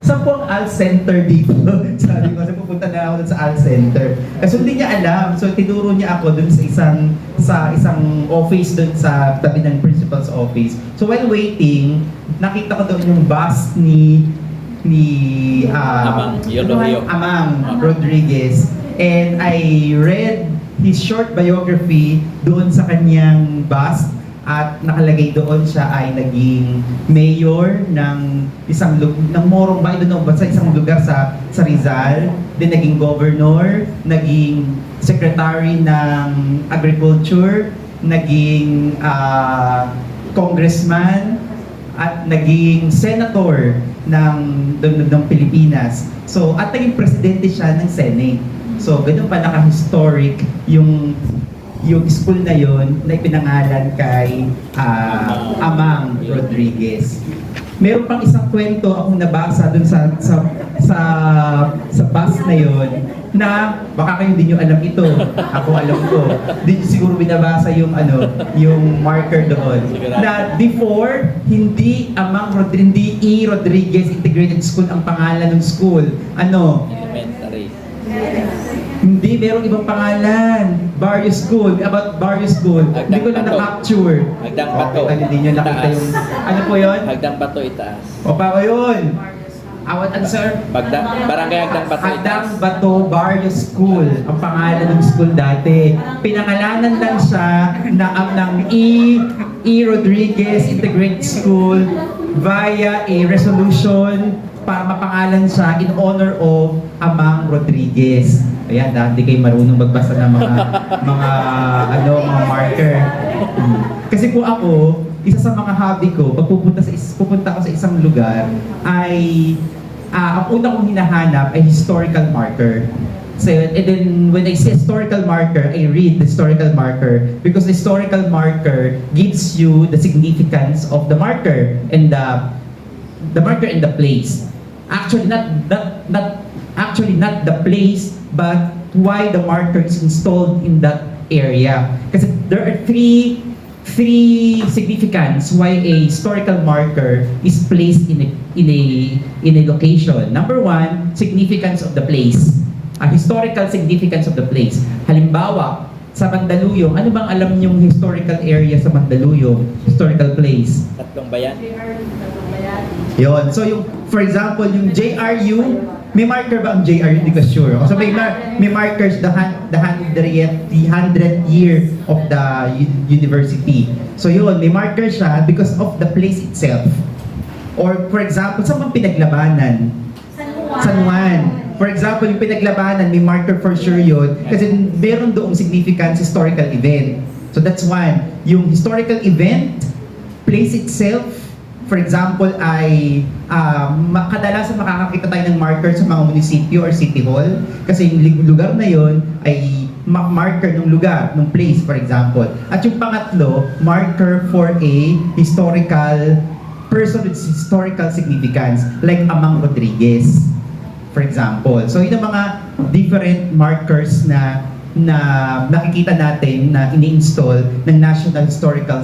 Saan po ang AL Center dito? Sabi ko, kasi pupunta na ako dun sa AL Center. Kasi hindi niya alam. So, tinuro niya ako dun sa isang office dun sa tabi ng principal's office. So, while waiting, nakita ko doon yung bus ni Amang Rodriguez. And I read his short biography doon sa kanyang bus. At nakalagay doon siya ay naging mayor ng ng Morong Bay doon sa isang lugar sa Rizal, din naging governor, naging secretary ng agriculture, naging congressman, at naging senator ng Pilipinas. So, at naging presidente siya ng Senate. So, ganun pa naka-historic yung school na yon na ipinangalan kay Amang Rodriguez. Meron pang isang kwento akong nabasa dun sa bus na yon na baka kayo hindi nyo alam ito. Ako alam ko. Hindi nyo siguro binabasa yung marker doon. Na before, hindi E. Rodriguez Integrated School ang pangalan ng school. Ano? Elementary. Hindi, merong ibang pangalan. Barrio School. About Barrio School. Hindi ko na na-capture. Hagdang Bato. Hindi nyo nakita yung... Ano po yun? Hagdang Bato itaas. O pa ko yun? Awat answer? Barangay Hagdang Bato itaas. Hagdang Bato Barrio School. Ang pangalan ng school dati. Pinangalanan lang siya ng E. Rodriguez Integrated School via a resolution para mapangalan siya in honor of Amang Rodriguez. Ayan, hindi kayo marunong magbasa ng mga marker. Kasi po ako, isa sa mga hobby ko, pag pupunta ako sa isang lugar, ay ang una kong hinahanap ay historical marker. So, and then when I say historical marker, I read the historical marker because the historical marker gives you the significance of the marker and the marker and the place. Actually, not the place, but why the marker is installed in that area. Kasi there are three significance why a historical marker is placed in a location. Number one, significance of the place. A historical significance of the place. Halimbawa, sa Mandaluyong, ano bang alam niyong historical area sa Mandaluyong? Historical place? Tatlong Bayan. Yon. So yung, for example, yung JRU, may marker ba ang JRU? Hindi ko sure. So may markers the 100th year of the university. So yun, may marker siya because of the place itself. Or for example, saan bang pinaglabanan? San Juan. For example, yung pinaglabanan, may marker for sure yun kasi meron doong significance historical event. So that's one. Yung historical event, place itself, for example, ay kadalasan makakakita tayo ng marker sa mga munisipyo or city hall kasi yung lugar na yon ay marker ng lugar, ng place, for example. At yung pangatlo, marker for a historical person with historical significance like Amang Rodriguez, for example. So yun ang mga different markers na nakikita natin na ini-install ng National Historical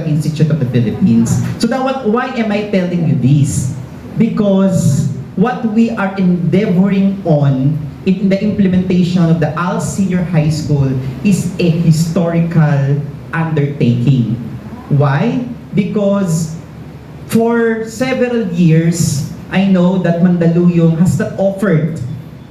Institute of the Philippines. So why am I telling you this? Because what we are endeavoring on in the implementation of the AL Senior High School is a historical undertaking. Why? Because for several years, I know that Mandaluyong has not offered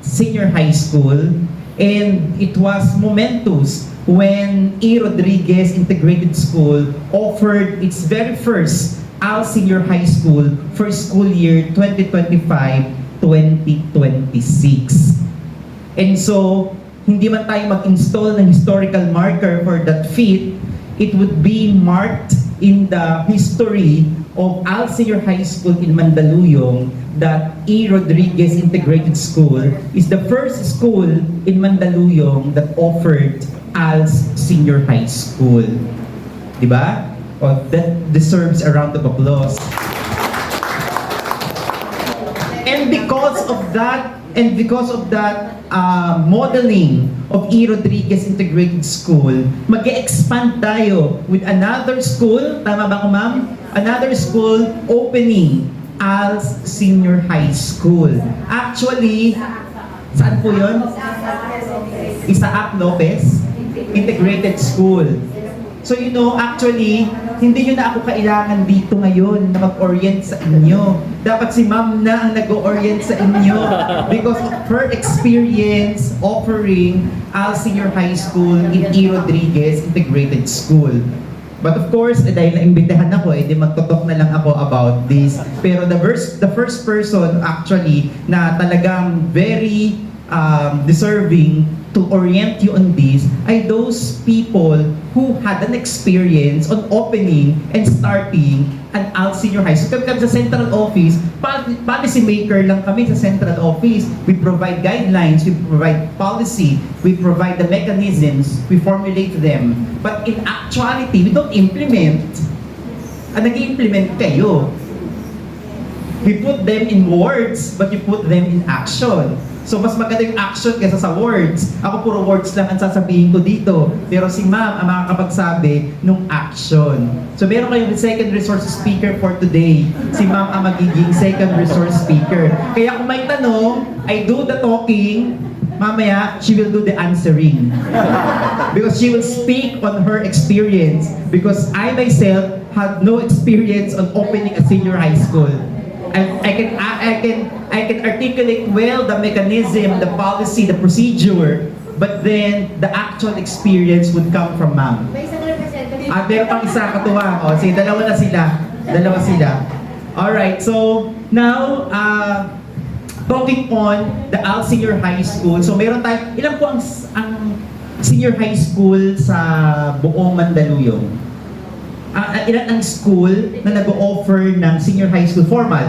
senior high school, and it was momentous when E. Rodriguez Integrated School offered its very first AL Senior High School for school year 2025-2026. And so, hindi man tayo mag-install ng historical marker for that feat, it would be marked in the history of AL Senior High School in Mandaluyong that E. Rodriguez Integrated School is the first school in Mandaluyong that offered AL's Senior High School. Diba? Oh, that deserves a round of applause. And because of that, modeling of E. Rodriguez Integrated School, mag-expand tayo with another school, tama ba ko ma'am? Another school opening ALS Senior High School. Actually, saan po yun? Isaac Lopez Integrated School. So actually, hindi nyo na ako kailangan dito ngayon na mag-orient sa inyo. Dapat si ma'am na ang nag-orient sa inyo because of her experience offering ALS Senior High School in E. Rodriguez Integrated School. But of course, dahil naimbitahan ako, di magtotalk na lang ako about this. Pero the first person actually na talagang very deserving to orient you on this ay those people who had an experience on opening and starting an ALS Senior High School. Kami sa central office, policy maker lang kami sa central office. We provide guidelines, we provide policy, we provide the mechanisms, we formulate them. But in actuality, we don't implement. Nag-i-implement kayo. We put them in words, but you put them in action. So, mas maganda yung action kaysa sa words. Ako puro words lang ang sasabihin ko dito. Pero si ma'am ang makakapagsabi nung action. So, meron kayong second resource speaker for today. Si ma'am ang magiging second resource speaker. Kaya kung may tanong, I do the talking, mamaya, she will do the answering. Because she will speak on her experience. Because I myself had no experience on opening a senior high school. I can articulate well the mechanism, the policy, the procedure, but then the actual experience would come from ma'am. May isang representative. Meron pang isa katuwa. O, sige, dalawa sila. Alright, so now, talking on the ALS Senior High School. So meron tayo, ilan po ang senior high school sa buong Mandaluyong? Ilan ang school na nag-o-offer ng senior high school formal.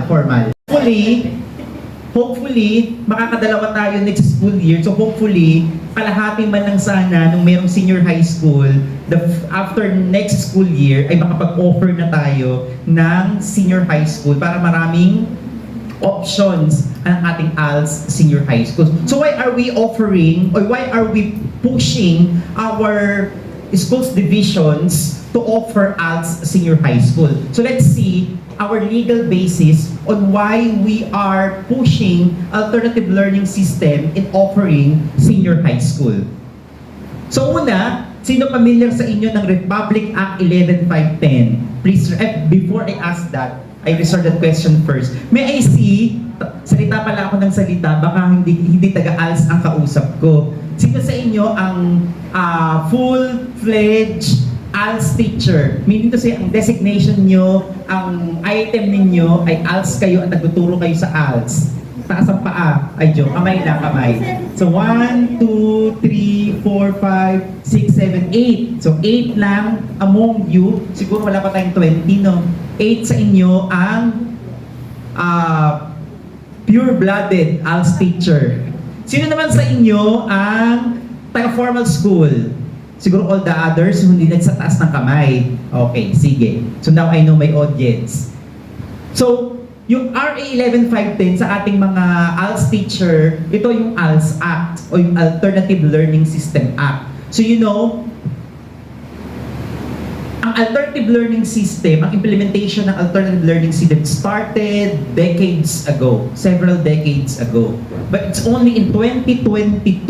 Hopefully, makakadalawa tayo next school year. So hopefully, kalahati man lang sana nung merong senior high school, after next school year, ay makapag-offer na tayo ng senior high school para maraming options ang ating ALS Senior High School. So why are we offering, or why are we pushing our schools divisions to offer ALS Senior High School? So let's see our legal basis on why we are pushing alternative learning system in offering senior high school. So una, sino familiar sa inyo ng Republic Act 11510? Please, before I ask that, I reserve that question first. May I see, salita pala ako ng salita, baka hindi taga-ALS ang kausap ko. Sino sa inyo ang full-fledged ALS teacher? Meaning to say, ang designation nyo, ang item ninyo ay ALS kayo at nagtuturo kayo sa ALS. Taas ang paa. Ay, joke. Kamay lang, kamay. So, 1, 2, 3, 4, 5, 6, 7, 8. So, 8 lang among you. Siguro wala pa tayong 20, no? 8 sa inyo ang pure-blooded ALS teacher. Sino naman sa inyo ang taga-formal school? Siguro all the others hindi sa taas ng kamay. Okay, sige. So now I know my audience. So, yung RA 11510 sa ating mga ALS teacher, ito yung ALS Act o yung Alternative Learning System Act. So ang alternative learning system, ang implementation ng alternative learning system started decades ago, several decades ago. But it's only in 2022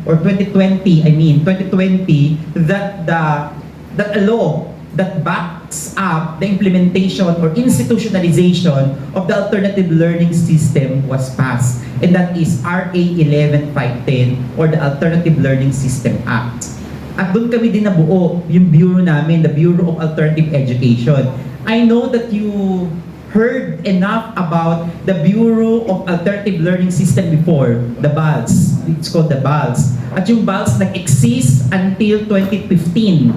or 2020, that a law that backs up the implementation or institutionalization of the alternative learning system was passed. And that is RA 11510 or the Alternative Learning System Act. At doon kami din nabuo, yung bureau namin, the Bureau of Alternative Education. I know that you heard enough about the Bureau of Alternative Learning System before, the BALS. It's called the BALS. At yung BALS nag-exist until 2015.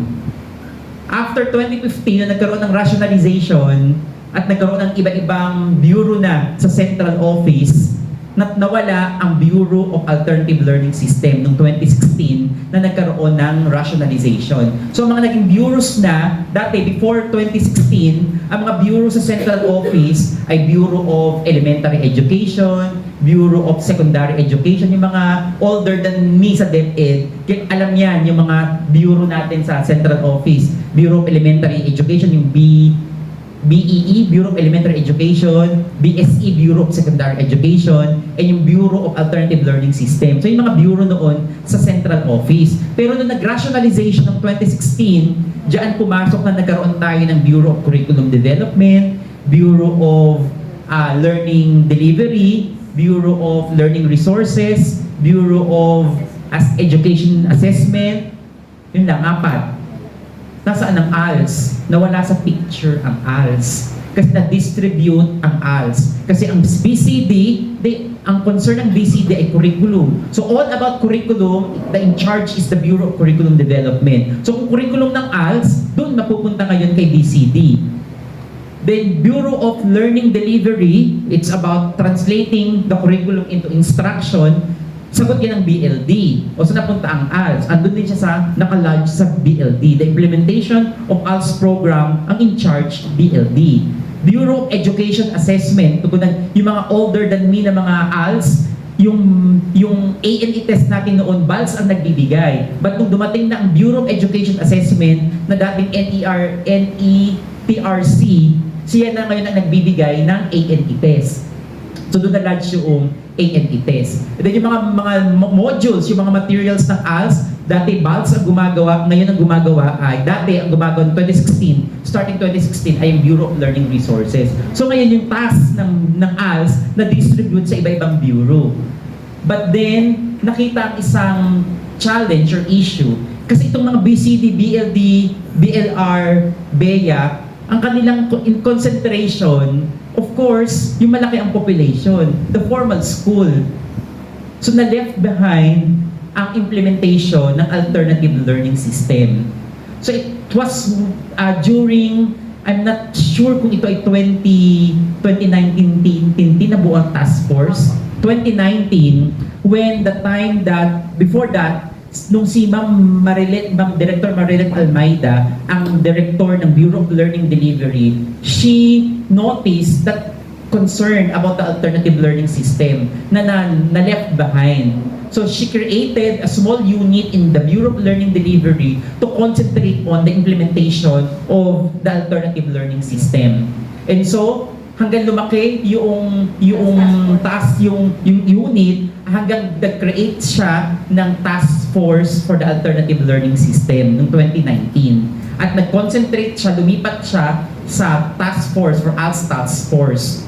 After 2015, na nagkaroon ng rationalization at nagkaroon ng iba-ibang bureau na sa central office, nawala ang Bureau of Alternative Learning System noong 2016 na nagkaroon ng rationalization. So mga naging bureaus na, dati before 2016, ang mga bureau sa central office ay Bureau of Elementary Education, Bureau of Secondary Education, yung mga older than me sa DepEd, alam yan, yung mga bureau natin sa central office. Bureau of Elementary Education, yung BEE, Bureau of Elementary Education, BSE, Bureau of Secondary Education, and yung Bureau of Alternative Learning System. So yung mga bureau noon sa central office. Pero nung nag-rationalization ng 2016, diyan pumasok na nagkaroon tayo ng Bureau of Curriculum Development, Bureau of Learning Delivery, Bureau of Learning Resources, Bureau of Education Assessment. Yun lang, 4. Nasaan ang ALS? Nawala sa picture ang ALS. Kasi na-distribute ang ALS. Kasi ang BCD, ang concern ng BCD ay curriculum. So all about curriculum, the in charge is the Bureau of Curriculum Development. So kung curriculum ng ALS, doon mapupunta ngayon kay BCD. Then Bureau of Learning Delivery, it's about translating the curriculum into instruction. Sagot yan ng BLD. O saan napunta ang ALS? Andun din siya sa nakalodge sa BLD. The implementation of ALS program, ang in charge, BLD. Bureau of Education Assessment, yung mga older than me na mga ALS, yung A&E test natin noon, BALS ang nagbibigay. But nung dumating na ang Bureau of Education Assessment, na dating NEPRC, siya na ngayon ang nagbibigay ng A&E test. So doon na-lodge yung A&E test. And then yung mga modules, yung mga materials ng ALS, dati BALS ang gumagawa, ngayon ang gumagawa ay, dati ang gumagawa ng 2016, starting 2016 ay yung Bureau of Learning Resources. So ngayon yung task ng ALS na distribute sa iba-ibang bureau. But then, nakita ang isang challenge or issue. Kasi itong mga BCD, BLD, BLR, BEA, ang kanilang concentration, of course, yung malaki ang population, the formal school. So na-left behind ang implementation ng alternative learning system. So it was during, I'm not sure kung ito ay 2019 na buong task force, 2019, when the time that, before that, nung si Ma'am Director Marilet Almeida, ang Director ng Bureau of Learning Delivery, she noticed that concern about the alternative learning system na left behind. So she created a small unit in the Bureau of Learning Delivery to concentrate on the implementation of the alternative learning system. And so, hanggang lumaki yung task, yung unit, hanggang nag-create siya ng task force for the alternative learning system noong 2019. At nag-concentrate siya, lumipat siya sa task force or ALS task force.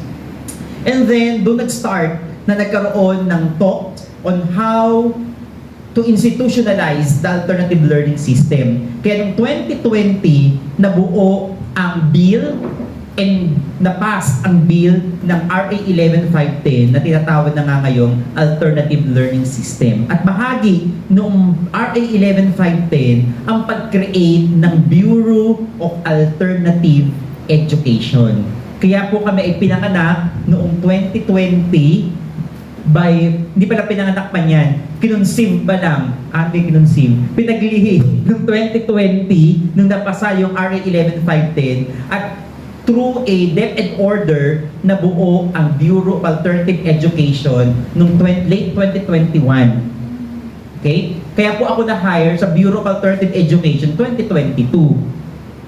And then, doon nag-start na nagkaroon ng talk on how to institutionalize the alternative learning system. Kaya noong 2020, nabuo ang bill and na-pass ang bill ng RA 11510 na tinatawag na nga ngayong Alternative Learning System. At bahagi noong RA 11510 ang pag-create ng Bureau of Alternative Education. Kaya po kami ay pinanganak noong 2020 hindi pala pinanganak pa niyan, kinunsave ba lang, kinunsave, pinaglihi noong 2020 nung napasa yung RA 11510 at through a DepEd order na buo ang Bureau of Alternative Education noong late 2021. Okay? Kaya po ako na-hire sa Bureau of Alternative Education 2022.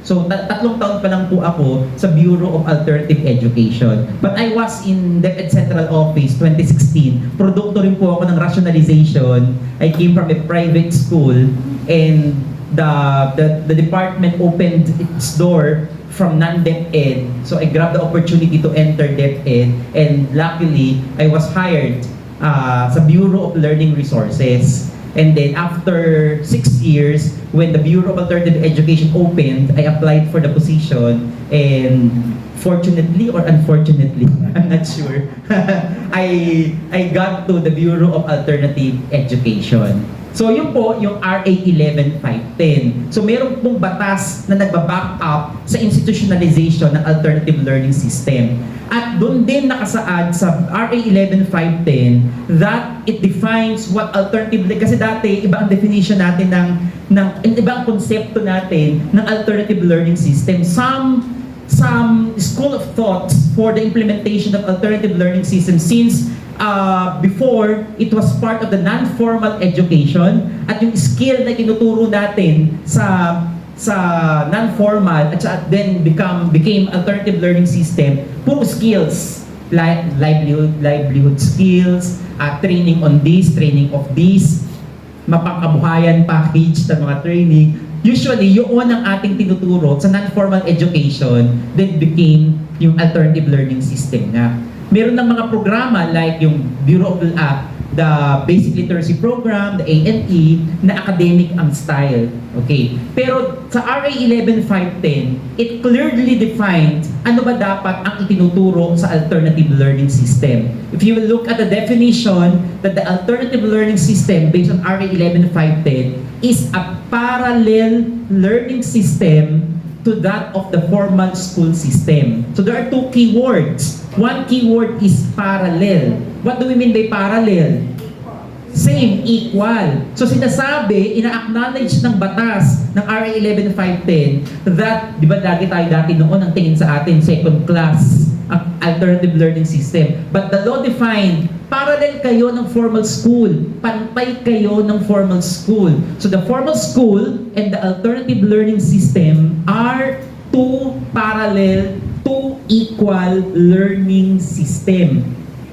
So, 3 taon pa lang po ako sa Bureau of Alternative Education. But I was in DepEd Central Office 2016. Produkto rin po ako ng rationalization. I came from a private school and the department opened its door from non-DepEd. So I grabbed the opportunity to enter DepEd and luckily, I was hired sa Bureau of Learning Resources. And then after 6 years, when the Bureau of Alternative Education opened, I applied for the position and fortunately or unfortunately, I'm not sure, I got to the Bureau of Alternative Education. So yun po yung RA 11510. So meron pong batas na nagbaback up sa institutionalization ng alternative learning system. At doon din nakasaad sa RA 11510 that it defines what alternative, kasi dati iba ang definition natin ng ibang konsepto natin ng alternative learning system. Some school of thoughts for the implementation of alternative learning system since before, it was part of the non-formal education at yung skill na tinuturo natin sa sa non-formal at then became alternative learning system, puro skills, like livelihood skills, training on this, training of this, mapangkabuhayan package ng mga training. Usually, yun ang ating tinuturo sa non-formal education, then became yung alternative learning system nga. Meron ng mga programa like yung Bureau of the Basic Literacy Program, the ANE, na academic ang style. Okay. Pero sa RA 11510, it clearly defines ano ba dapat ang itinuturo sa alternative learning system. If you will look at the definition that the alternative learning system based on RA 11510 is a parallel learning system to that of the formal school system. So there are two keywords. One keyword is parallel. What do we mean by parallel? Same, equal. So sinasabi, ina-acknowledge ng batas ng RA 11510 that, di ba lagi tayo dati noon ang tingin sa atin, second class, ang alternative learning system. But the law defined, parallel kayo ng formal school, pantay kayo ng formal school. So the formal school and the alternative learning system are two parallel, two equal learning system.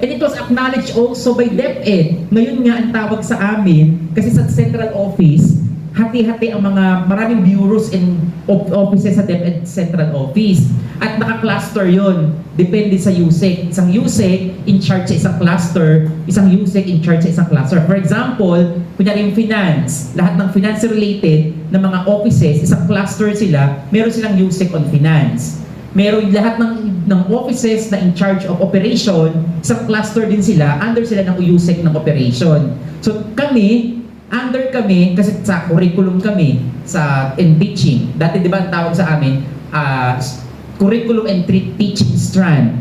And it was acknowledged also by DepEd. Ngayon nga ang tawag sa amin, kasi sa central office, hati-hati ang mga maraming bureaus and offices sa DepEd central office. At naka-cluster yon. Depende sa USEC. Isang USEC in charge sa isang cluster, isang USEC in charge sa isang cluster. For example, kunyari yung finance, lahat ng finance-related na mga offices, isang cluster sila, meron silang USEC on finance. Meron lahat ng offices na in charge of operation, isang cluster din sila, under sila ng USEC ng operation. So kami, under kami, kasi sa curriculum kami, in teaching, dati di ba ang tawag sa amin, curriculum and teaching strand.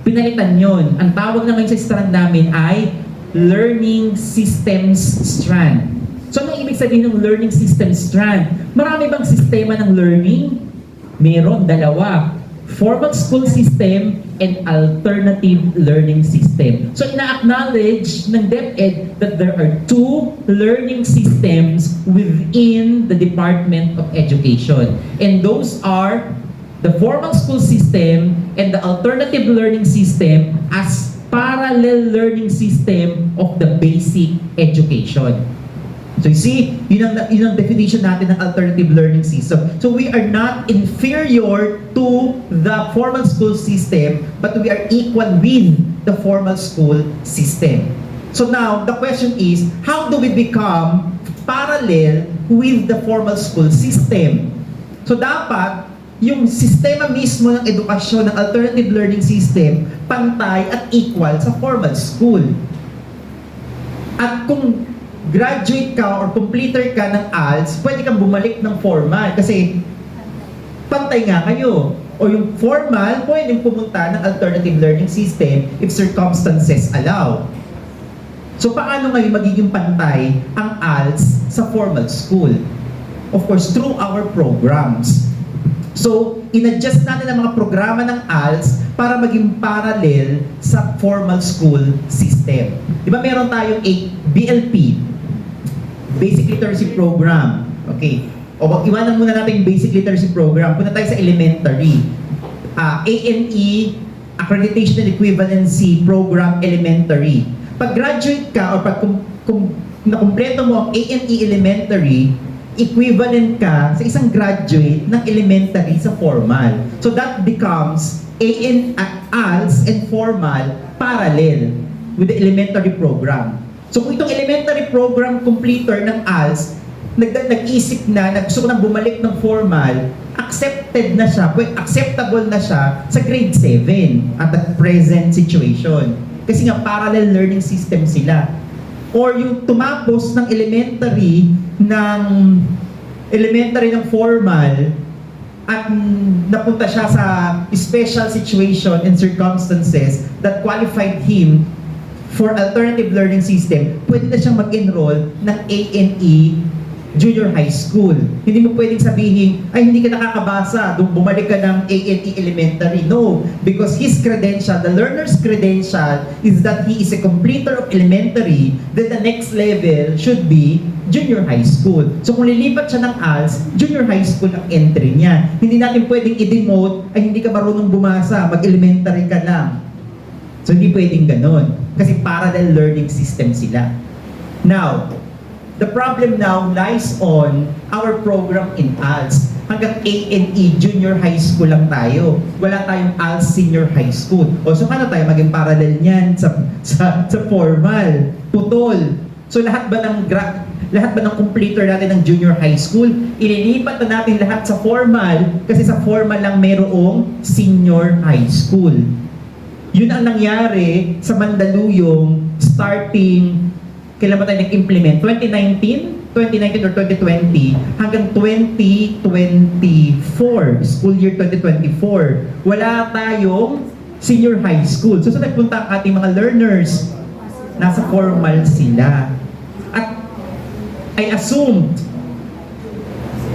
Pinalitan yon. Ang tawag naman sa strand namin ay learning systems strand. So ano ibig sabihin ng learning system strand? Marami bang sistema ng learning? Meron, dalawa. Formal school system and alternative learning system. So ina-acknowledge ng DepEd that there are two learning systems within the Department of Education. And those are the formal school system and the alternative learning system as parallel learning system of the basic education. So you see, yun ang definition natin ng alternative learning system. So we are not inferior to the formal school system, but we are equal with the formal school system. So now, the question is, how do we become parallel with the formal school system? So dapat, yung sistema mismo ng edukasyon ng alternative learning system, pantay at equal sa formal school. At kung graduate ka or completer ka ng ALS, pwede kang bumalik ng formal kasi pantay nga kayo. O yung formal, pwede pumunta ng alternative learning system if circumstances allow. So paano ngayon magiging pantay ang ALS sa formal school? Of course, through our programs. So, in-adjust natin ang mga programa ng ALS para maging parallel sa formal school system. Di ba meron tayong BLP, Basic Literacy Program. Okay. O iwanan muna natin yung Basic Literacy Program. Punta tayo sa elementary. ANE, Accreditation and Equivalency Program Elementary. Pag graduate ka o pag nakumpleto mo ang ANE Elementary, equivalent ka sa isang graduate ng elementary sa formal. So that becomes ALS and formal parallel with the elementary program. So kung itong elementary program completer ng ALS, nag-isip na, gusto ko nang bumalik ng formal, accepted na siya, acceptable na siya sa grade 7 at the present situation. Kasi nga parallel learning system sila. Or yung tumapos ng elementary ng formal at napunta siya sa special situation and circumstances that qualified him for alternative learning system, pwede na siyang mag-enroll ng ANE junior high school. Hindi mo pwedeng sabihin, ay hindi ka nakakabasa, bumalik ka ng A&E Elementary. No, because his credential, the learner's credential, is that he is a completer of elementary, then the next level should be junior high school. So kung lilipat siya ng ALS, junior high school ang entry niya. Hindi natin pwedeng i-demote, ay hindi ka marunong bumasa, mag-elementary ka lang. So hindi pwedeng ganon. Kasi parallel learning system sila. Now, the problem now lies on our program in ALS. Hanggang A&E Junior High School lang tayo. Wala tayong ALS Senior High School. O so paano tayo maging parallel niyan sa formal? Putol. So lahat ba ng completer natin ng junior high school, ililipat na natin lahat sa formal kasi sa formal lang merong senior high school. Yun ang nangyari sa Mandaluyong starting, kailan ba tayo nag-implement? 2019 or 2020 hanggang 2024, school year 2024. Wala tayong senior high school. So saan nagpunta ang ating mga learners? Nasa formal sila. At I assumed,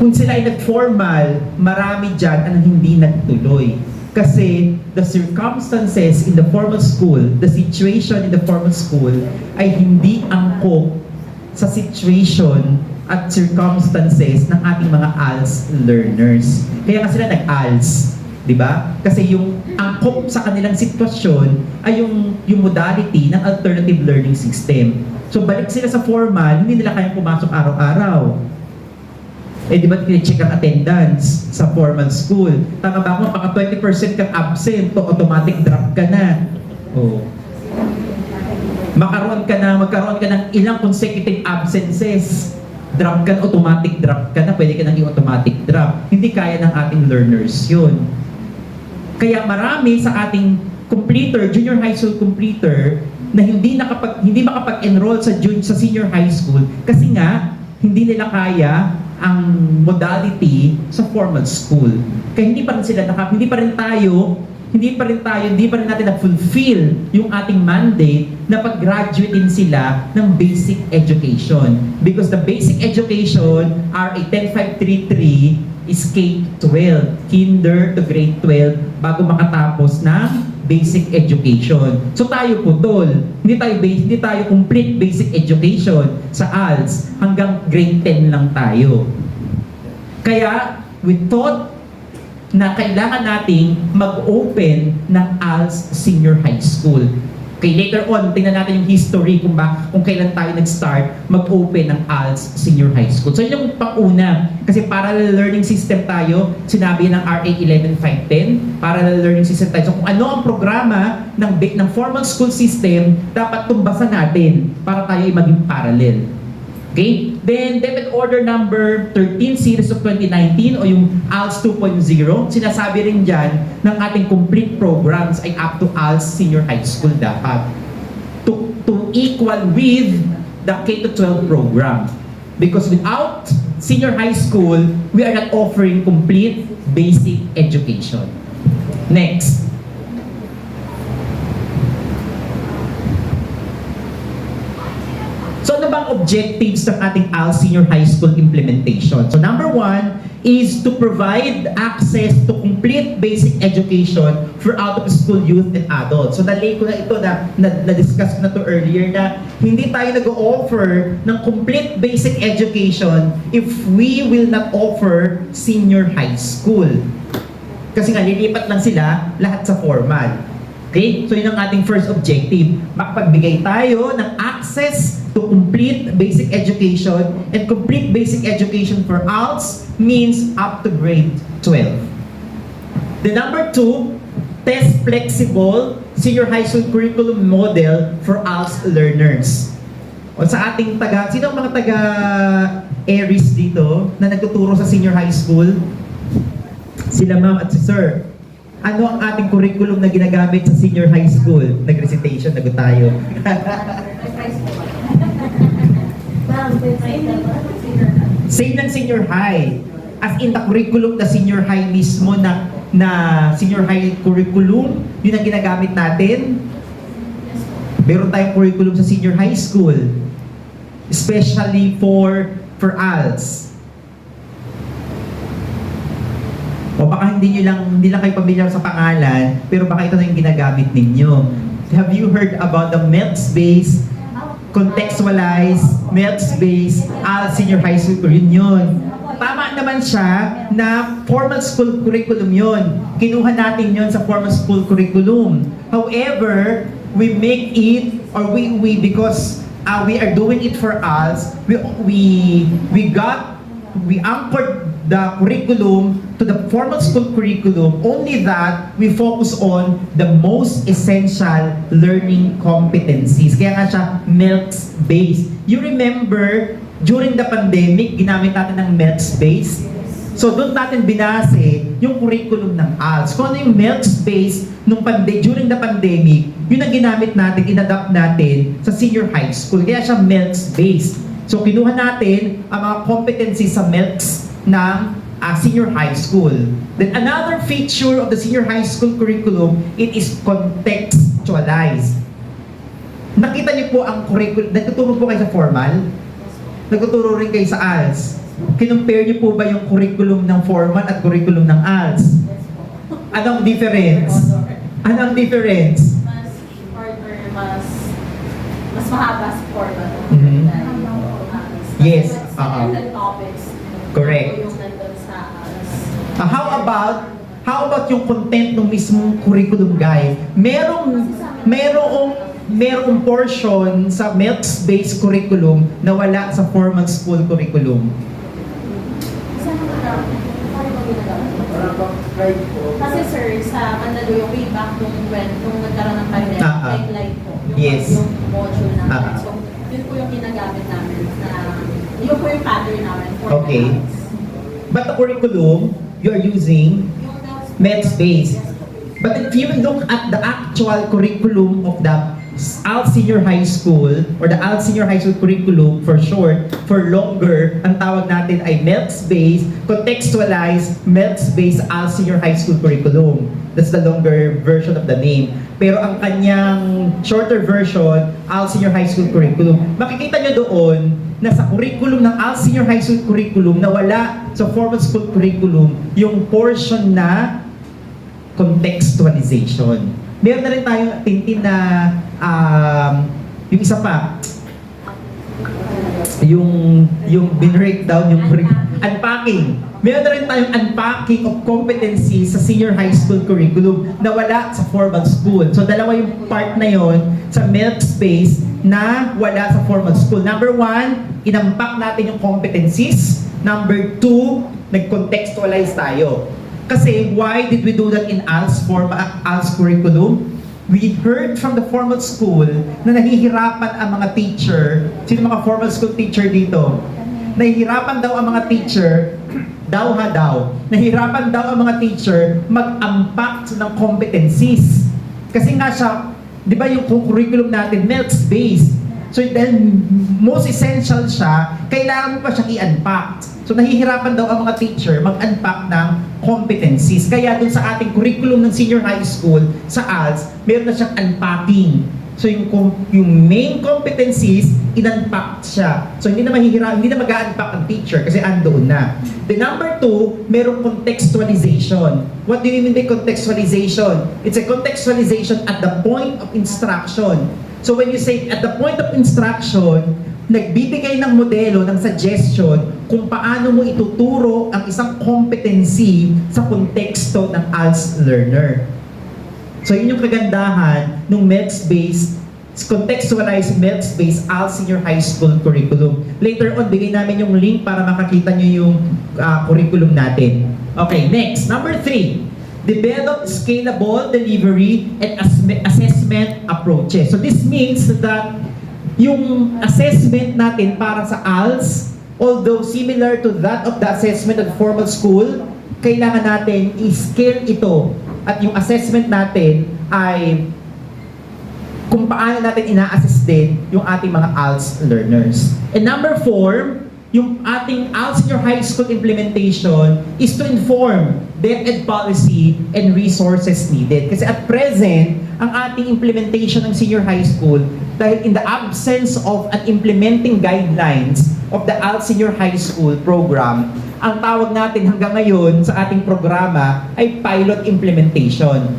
kung sila ay nag-formal, marami dyan ang hindi nagtuloy. Kasi the circumstances in the formal school, the situation in the formal school, ay hindi angkop sa situation at circumstances ng ating mga ALS learners. Kaya nga sila nag-ALS, di ba? Kasi yung angkop sa kanilang sitwasyon ay yung modality ng alternative learning system. So balik sila sa formal, hindi nila kayang pumasok araw-araw. Eh di ba tine-check ang attendance sa formal school? Tama ba kung baka 20% kang absent, to automatic drop ka na. Oh. Magkaroon ka ng ilang consecutive absences. Drop ka na, automatic drop ka na, pwede ka nang i-automatic drop. Hindi kaya ng ating learners yun. Kaya marami sa ating completer, junior high school completer, na hindi makapag-enroll sa senior high school kasi nga hindi nila kaya ang modality sa formal school. Kaya hindi pa rin natin na-fulfill yung ating mandate na pag-graduate din sila ng basic education. Because the basic education, RA 10533, is K-12, kinder to grade 12, bago makatapos ng basic education. So tayo putol. Hindi tayo complete basic education sa ALS. Hanggang grade 10 lang tayo. Kaya, we thought na kailangan nating mag-open ng ALS Senior High School. Okay, later on, tingnan natin yung history kung kailan tayo nag-start mag-open ng ALS Senior High School. So yun yung pang-una. Kasi parallel learning system tayo, sinabi ng RA 11510, parallel learning system tayo. So kung ano ang programa ng formal school system, dapat tumbasan natin para tayo ay maging parallel. Okay? Then, Deped Order number 13 series of 2019 o yung ALS 2.0, sinasabi rin dyan ng ating complete programs ay up to ALS Senior High School dapat. To equal with the K-12 program. Because without senior high school, we are not offering complete basic education. Next. So ano bang objectives ng ating ALS Senior High School implementation? So number one is to provide access to complete basic education for out-of-school youth and adults. So nalay ko na ito na-discuss ko na to earlier na hindi tayo nag-o-offer ng complete basic education if we will not offer senior high school. Kasi nga lilipat lang sila lahat sa formal. Okay? So yun ang ating first objective. Makapagbigay tayo ng access to complete basic education, and complete basic education for ALS means up to grade 12. The number two, test flexible senior high school curriculum model for ALS learners. O sa ating sino ang mga taga-Aries dito na nagtuturo sa senior high school? Sila ma'am at si sir. Ano ang ating curriculum na ginagamit sa senior high school? Nag-recitation, nagot tayo. Same ng senior high. As in the curriculum na senior high mismo na senior high curriculum, yun ang ginagamit natin. Meron tayong curriculum sa senior high school. Especially for for ALS? O baka hindi lang kayo pamilyar sa pangalan, pero baka ito na yung ginagamit ninyo. Have you heard about the MELCS-based, contextualized, MELCS-based ALS Senior High School? Yun. Tama naman siya na formal school curriculum yun. Kinuha natin yun sa formal school curriculum. However, we make it, or we because we are doing it for us, we anchored the curriculum to the formal school curriculum, only that we focus on the most essential learning competencies. Kaya nga siya MELCS-based. You remember, during the pandemic, ginamit natin ng MELCS-based. So doon natin binase yung curriculum ng ALS. Kung ano yung MELCS-based during the pandemic, yun ang ginamit natin, inadapt natin sa senior high school. Kaya siya MELCS-based. So kinuha natin ang mga competencies sa MELCS ng senior high school. Then another feature of the senior high school curriculum, it is contextualized. Nakita niyo po ang curriculum, nagtuturo po kayo sa formal? Nagtuturo rin kayo sa ALS. Kinumpare niyo po ba yung curriculum ng formal at curriculum ng ALS? Anong difference? Anong difference? Mas shorter, mas mahaba sa formal. Mhm. Yes, Mas selected topics. Correct. Yung nandun sa How about yung content ng mismong curriculum, guys? Merong portion sa MELCS-based curriculum na wala sa formal school curriculum. Kasi sir, sa Manalo yung way back nung nagkaroon ng pandemic, light po. Yes. Yung module namin. Ah. So, yun po yung ginagamit namin yun po yung pattern namin for Okay. the ALS. But the curriculum, you are using Yung MELCS-based. But if you look at the actual curriculum of the ALS Senior High School, or the ALS Senior High School curriculum for short, for longer, ang tawag natin ay MELCS-based, contextualized, MELCS-based ALS Senior High School curriculum. That's the longer version of the name. Pero ang kanyang shorter version, ALS Senior High School curriculum. Makikita nyo doon na sa curriculum ng ALS Senior High School curriculum na wala sa formal school curriculum yung portion na contextualization. Meron na rin tayong tintin na yung isa pa, yung binreakdown, yung unpacking. Meron na rin tayong unpacking of competencies sa senior high school curriculum na wala sa formal school. So dalawa yung part na yon sa MELCS-based na wala sa formal school. Number 1, inampak natin yung competencies. Number 2, nag-contextualize tayo. Kasi why did we do that in ALS curriculum? We heard from the formal school na nahihirapan ang mga teacher. Sino mga formal school teacher dito? Nahihirapan daw ang mga teacher, nahihirapan daw ang mga teacher mag-unpack ng competencies. Kasi nga siya, di ba yung curriculum natin, MELCS-based. So then, most essential siya, kailangan mo pa siyang i-unpack. So nahihirapan daw ang mga teacher mag-unpack ng competencies. Kaya dun sa ating curriculum ng senior high school, sa ALS, meron na siyang unpacking. So yung main competencies, in-unpack siya. So hindi na mag-unpack ang teacher kasi andoon na. The number 2, merong contextualization. What do you mean by contextualization? It's a contextualization at the point of instruction. So when you say at the point of instruction, nagbibigay ng modelo, ng suggestion kung paano mo ituturo ang isang competency sa konteksto ng ALS learner. So yun yung kagandahan ng MELCS-based, contextualized MELCS-based ALS Senior High School curriculum. Later on, bigay namin yung link para makakita nyo yung curriculum natin. Okay, next. Number 3. Develop scalable delivery and assessment approaches. So this means that yung assessment natin para sa ALS, although similar to that of the assessment at formal school, kailangan natin i-scale ito. At yung assessment natin ay kung paano natin ina-assess din yung ating mga ALS learners. And number 4, yung ating ALS Senior High School implementation is to inform DepEd policy and resources needed. Kasi at present, ang ating implementation ng senior high school, dahil in the absence of an implementing guidelines of the ALS Senior High School program, ang tawag natin hanggang ngayon sa ating programa ay pilot implementation.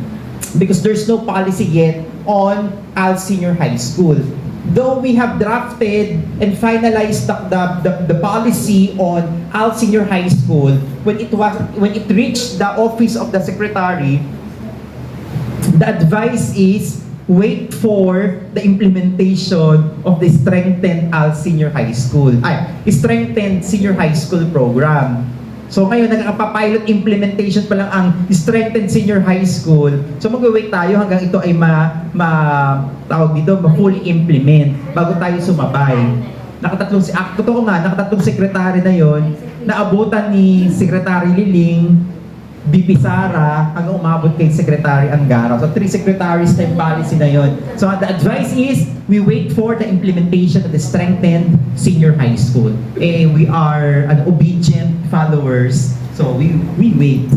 Because there's no policy yet on ALS Senior High School. Though we have drafted and finalized the policy on ALS Senior High School, when it reached the office of the secretary, the advice is wait for the implementation of the strengthened ALS Senior High School, strengthened Senior High School program. So ngayon, nagkakapapilot implementation pa lang ang strengthened senior high school. So mag-wait tayo hanggang ito ay ma-fully implement bago tayo sumabay. Nakatatlong sekretary na yon, naabutan ni Secretary Liling, BP Sara, hanggang umabot kay Secretary Angara. So 3 secretaries na yung policy na yon. So the advice is, we wait for the implementation of the strengthened senior high school. We are obedient followers, so we wait.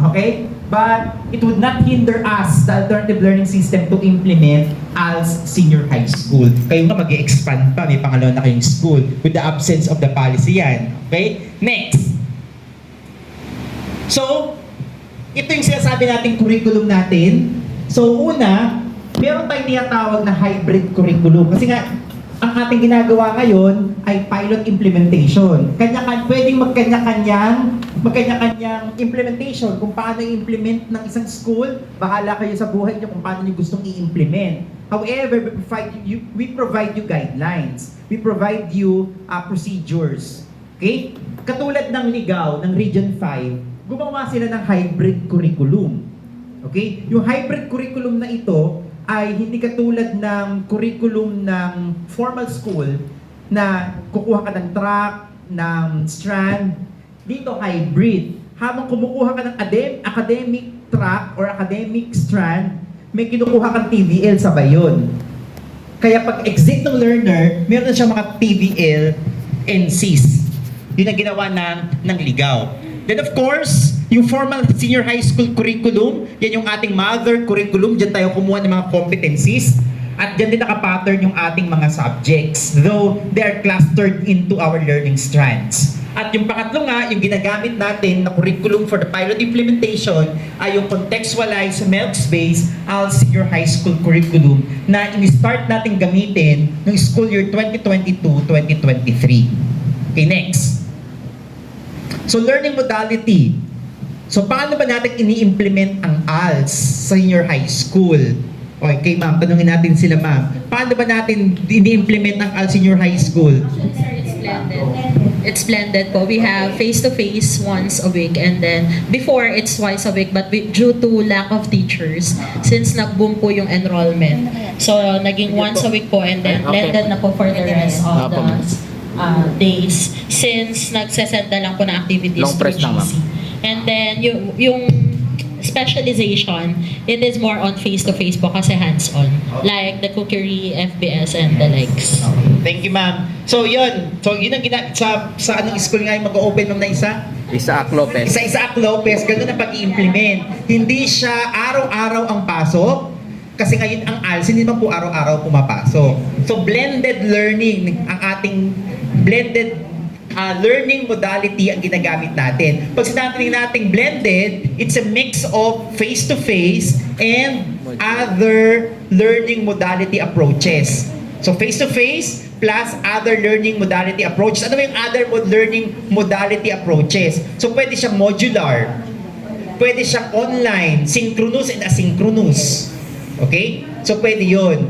Okay? But it would not hinder us, the alternative learning system, to implement ALS Senior High School. Kayo nga mag-i-expand pa, may pangalawa na kayong school with the absence of the policy yan. Okay? Next. So, ito yung sinasabi nating curriculum natin. So, una, meron tayong tinatawag na hybrid curriculum. Kasi nga, ang ating ginagawa ngayon ay pilot implementation. Pwedeng magkanya-kanyang implementation. Kung paano i-implement ng isang school, bahala kayo sa buhay niyo kung paano niyo gustong i-implement. However, we provide you guidelines. We provide you procedures. Okay? Katulad ng Ligaw, ng Region 5, gumawa sila ng hybrid curriculum. Okay? Yung hybrid curriculum na ito ay hindi katulad ng curriculum ng formal school na kukuha ka ng track, ng strand. Dito hybrid. Habang kumukuha ka ng academic track or academic strand, may kinukuha kang TVL sabay yun. Kaya pag exit ng learner, meron na siya mga TVL and SIS. Yun ang ginawa ng Ligaw. Then of course, yung formal senior high school curriculum, yan yung ating mother curriculum, dyan tayo kumuha ng mga competencies, at dyan din nakapattern yung ating mga subjects, though they are clustered into our learning strands. At yung pangatlo nga, yung ginagamit natin na curriculum for the pilot implementation ay yung contextualized MELCS-based ALS Senior High School curriculum na in-start natin gamitin ng school year 2022-2023. Okay, next. So, learning modality. So, paano ba natin ini-implement ang ALS sa senior high school? Okay, ma'am, tanungin natin sila, ma'am. Paano ba natin ini-implement ang ALS senior high school? Actually, sir, it's blended. It's blended po. We have face-to-face once a week, and then before it's twice a week, but due to lack of teachers, since nag-boom po yung enrollment, so naging once a week po, and then blended na po for the rest of the days, since nagsesend na lang po na activities Long press through lang, GC. And then yung specialization, it is more on face-to-face po kasi hands-on. Like the cookery, FBS, and the likes. Thank you, ma'am. So, yun. So, yun ang sa anong school nga yung mag-open ma'am na isa? Isaac Lopez. Sa Isaac Lopez, ganun ang pag-i-implement. Hindi siya araw-araw ang pasok. Kasi ngayon ang ALS, hindi naman po araw-araw pumapasok. So, blended learning, ang ating blended learning modality ang ginagamit natin. Pag sinabi natin blended, it's a mix of face-to-face and other learning modality approaches. So, face-to-face plus other learning modality approaches. Ano ba yung other learning modality approaches? So, pwede siya modular. Pwede siya online, synchronous and asynchronous. Okay? So, pwede yun.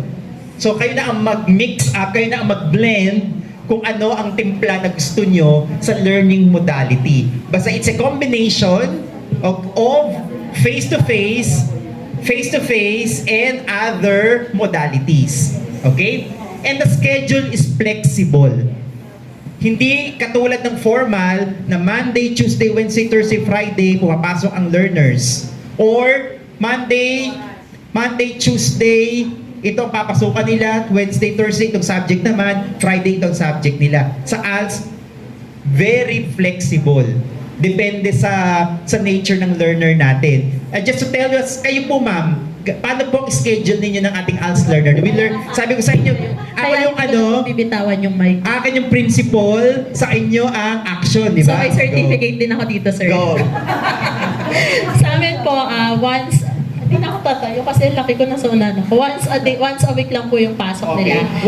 So, kayo na ang mag-mix up, kayo na ang mag-blend kung ano ang timpla na gusto nyo sa learning modality. Basta it's a combination of face-to-face, and other modalities. Okay? And the schedule is flexible. Hindi katulad ng formal na Monday, Tuesday, Wednesday, Thursday, Friday, pumapasok ang learners. Or Monday, Tuesday, ito ang papasukan nila, Wednesday, Thursday, itong subject naman, Friday, itong subject nila. Sa ALS, very flexible. Depende sa nature ng learner natin. Just to tell you, kayo po ma'am, paano po ang schedule ninyo ng ating ALS learner? Sabi ko sa inyo, ako Kaya yung ano, bibitawan yung mic. akin yung principle, sa inyo ang action, di So ba? may certificate din ako dito, sir. Go. Sa amin po, hindi na ako tatayo kasi laki ko na sa unahan ko. Once a week lang po yung pasok Okay. nila.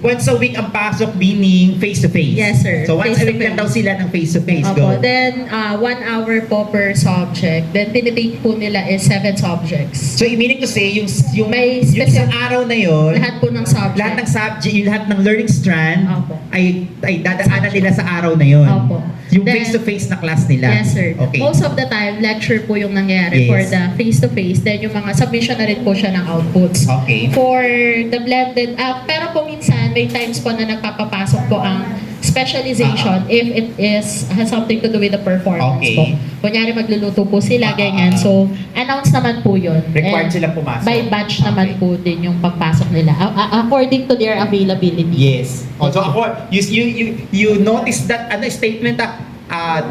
Once a week ang pasok, meaning face-to-face. Yes, sir. So once a week Face-to-face. lang daw sila ng face-to-face. Opo. Go. Then, 1 hour po per subject. Then, tinitake po nila is 7 subjects. So meaning to say, yung May sa specific- araw na yon, Lahat po ng subject. lahat ng subject, yung lahat ng learning strand Opo. ay dadaanan nila sa araw na yon. Opo. Yung Then- face-to-face na class nila. Yes, sir. Okay. Most of the time, lecture po yung nangyayari Yes. for the face-to-face. Then, yung mga submission na rin po siya ng outputs. Okay. For the blended, pero po minsan, may times po na nagpapapasok po ang specialization if it has something to do with the performance Okay. po. Kunyari, magluluto po sila, ganyan. So, announce naman po yun. Required And silang pumasok. By batch naman Okay. po din yung pagpasok nila. According to their availability. Yes. Also, you notice that statement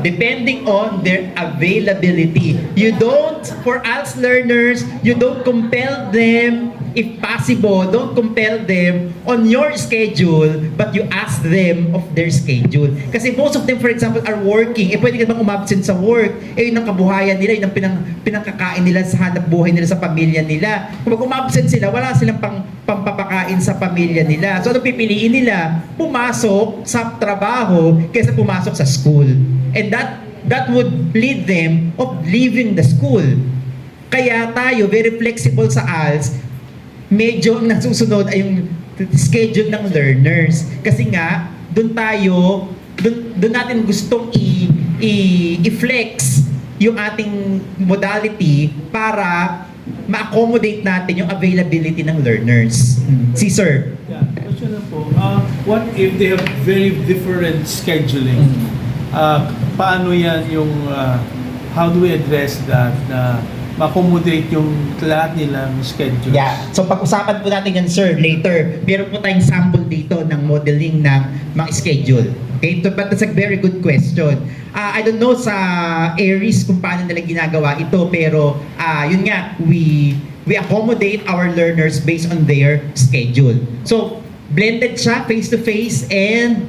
depending on their availability. You don't, for ALS learners, you don't compel them, if possible, don't compel them on your schedule, but you ask them of their schedule. Kasi most of them, for example, are working. Pwede ka bang umabsent sa work? Yun ang kabuhayan nila, yun ang pinangkakain nila sa hanap buhay nila sa pamilya nila. Kung umabsent sila, wala silang pampapakain sa pamilya nila. So, ano pipiliin nila? Pumasok sa trabaho kaysa pumasok sa school. And that would lead them of leaving the school. Kaya tayo, very flexible sa ALS, medyo ang nasusunod ay yung schedule ng learners. Kasi nga, doon natin gustong i-flex yung ating modality para ma-accommodate natin yung availability ng learners. Si Sir. Yeah, question na po. What if they have very different scheduling? Paano yan yung, how do we address that na ma-accommodate yung lahat nilang schedules? Yeah. So pag-usapan po natin yan, sir, later. Meron po tayong sample dito ng modeling ng mga schedule. Okay? So, but that's a very good question. I don't know sa Aries kung paano nila ginagawa ito, pero yun nga, we accommodate our learners based on their schedule. So, blended siya, face-to-face, and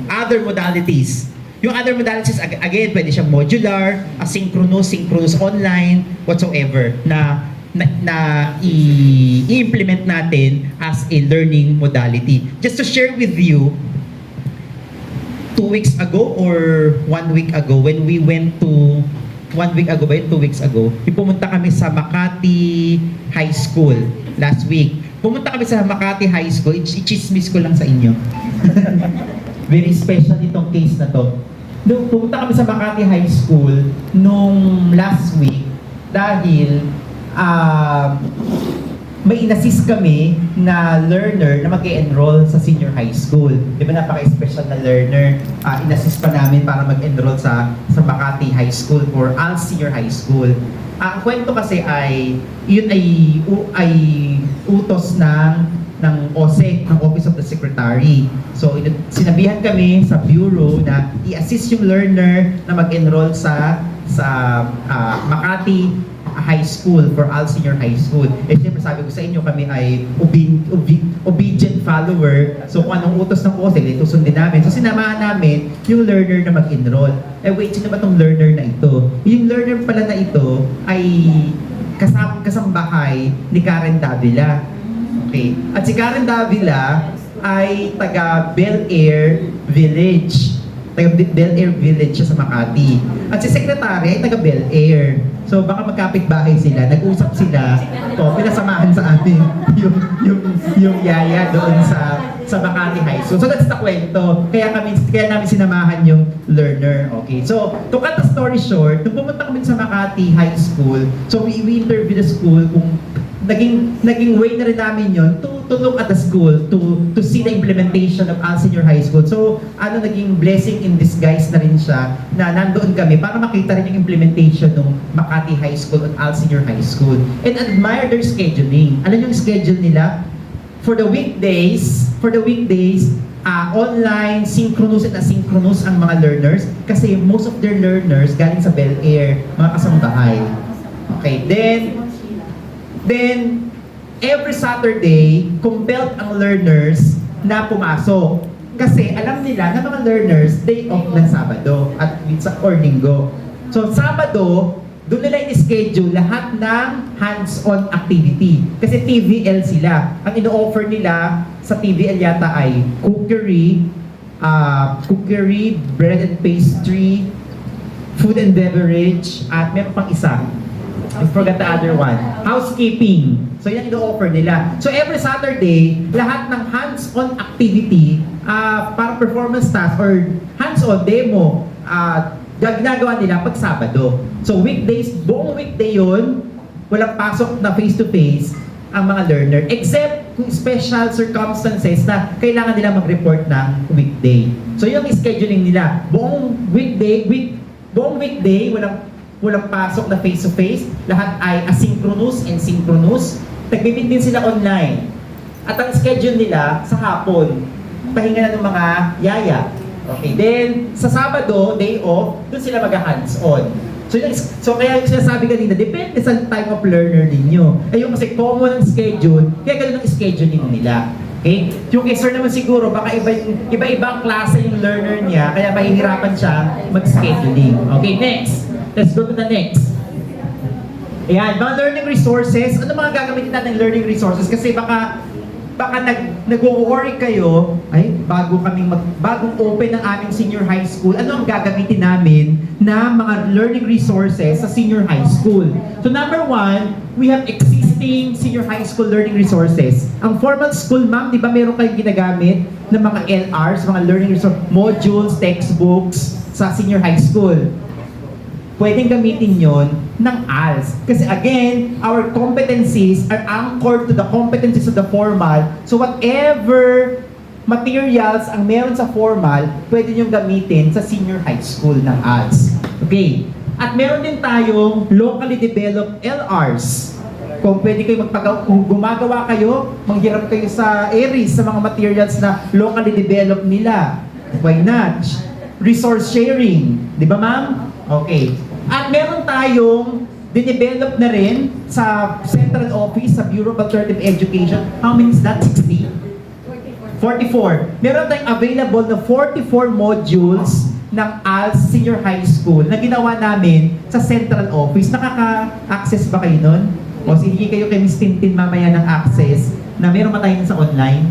other modalities. Yung other modalities, again, pwede siyang modular, asynchronous, synchronous, online, whatsoever, na i-implement natin as a learning modality. Just to share with you, 2 weeks ago or 1 week ago, when we went to 1 week ago ba yun? 2 weeks ago, pumunta kami sa Makati High School last week. Pumunta kami sa Makati High School, i-chismis ko lang sa inyo. Very special itong case na to. Pumunta kami sa Makati High School nung last week dahil may inassist kami na learner na mag-enroll sa senior high school. Di ba napaka-special na learner? Inassist pa namin para mag-enroll sa Makati High School for ALS Senior High School. Ang kwento kasi yun ay utos ng OSEC, ng Office of the Secretary. So, sinabihan kami sa bureau na i-assist yung learner na mag-enroll sa Makati High School for ALS Senior High School. Siyempre sabi ko sa inyo, kami ay obedient follower. So, kung anong utos ng OSEC, ito sundin namin. So, sinamahan namin yung learner na mag-enroll. Wait, sino ba tong learner na ito? Yung learner pala na ito ay kasambahay ni Karen Davila. Okay. At si Karen Davila ay taga Bel Air Village. Taga Bel Air Village siya sa Makati. At si Secretary ay taga Bel Air. So baka magkapit-bahay sila, nag-usap sila. Pinasamahan sa amin yung yaya doon sa Makati High School. So that's the kwento. Kaya namin sinamahan yung learner. Okay. So to cut the story short, nung pumunta kami sa Makati High School, so we interviewed the school kung naging way na rin namin yun to look at the school, to see the implementation of ALS Senior High School. So, naging blessing in disguise na rin siya na nandoon kami para makita rin yung implementation ng Makati High School at ALS Senior High School. And admire their scheduling. Ano yung schedule nila? For the weekdays, online, synchronous at asynchronous ang mga learners kasi most of their learners galing sa Bel Air, mga kasambahay. Okay, then every Saturday, compelled ang learners na pumasok. Kasi alam nila na mga learners, day off ng Sabado at or Linggo. So, Sabado, doon nila i-schedule lahat ng hands-on activity. Kasi TVL sila. Ang ino-offer nila sa TVL yata ay cookery, bread and pastry, food and beverage, at meron pang isa. I forgot the other one. Housekeeping. So yan ino-offer nila. So every Saturday, lahat ng hands-on activity, para performance task or hands-on demo, ginagawa nila pag Sabado. So weekdays, buong weekday yun, walang pasok na face-to-face ang mga learner. Except kung special circumstances na kailangan nila mag-report ng weekday. So yung scheduling nila, buong weekday, walang pasok na face-to-face, lahat ay asynchronous and synchronous. Nag-meet din sila online. At ang schedule nila sa hapon, pahinga na ng mga yaya. Okay, then sa Sabado, day off, doon sila mag-hands-on. So kaya yung sinasabi kanina, depende sa time of learner ninyo. Ayun kasi common ang schedule, kaya ganun ang scheduling nila. Okay? Yung kay sir naman siguro, baka iba-ibang klase yung learner niya, kaya mahihirapan siya mag-scheduling. Okay, next. Let's go to the next. Ayan, mga learning resources. Ano mga gagamitin natin ng learning resources? Kasi baka nag-worry kayo, ay, bagong open ang aming senior high school, ano ang gagamitin namin na mga learning resources sa senior high school? So number one, we have existing senior high school learning resources. Ang formal school, ma'am, di ba meron kayong ginagamit ng mga LRs, mga learning resource, modules, textbooks sa senior high school? Pwedeng gamitin yon ng ALS. Kasi again, our competencies are anchored to the competencies of the formal. So whatever materials ang meron sa formal, pwede nyo gamitin sa senior high school ng ALS. Okay. At meron din tayong locally developed LRs. Kung pwede kayo kung gumagawa kayo, manghirap kayo sa ARIS, sa mga materials na locally developed nila. Why not? Resource sharing. Di ba, ma'am? Okay. At meron tayong dinevelop na rin sa central office, sa Bureau of Alternative Education. How many is that? 60? 44. Meron tayong available na 44 modules ng ALS Senior High School na ginawa namin sa central office. Nakaka-access ba kayo nun? O sige kayo kay Ms. Tintin mamaya ng access na meron ba tayo sa online?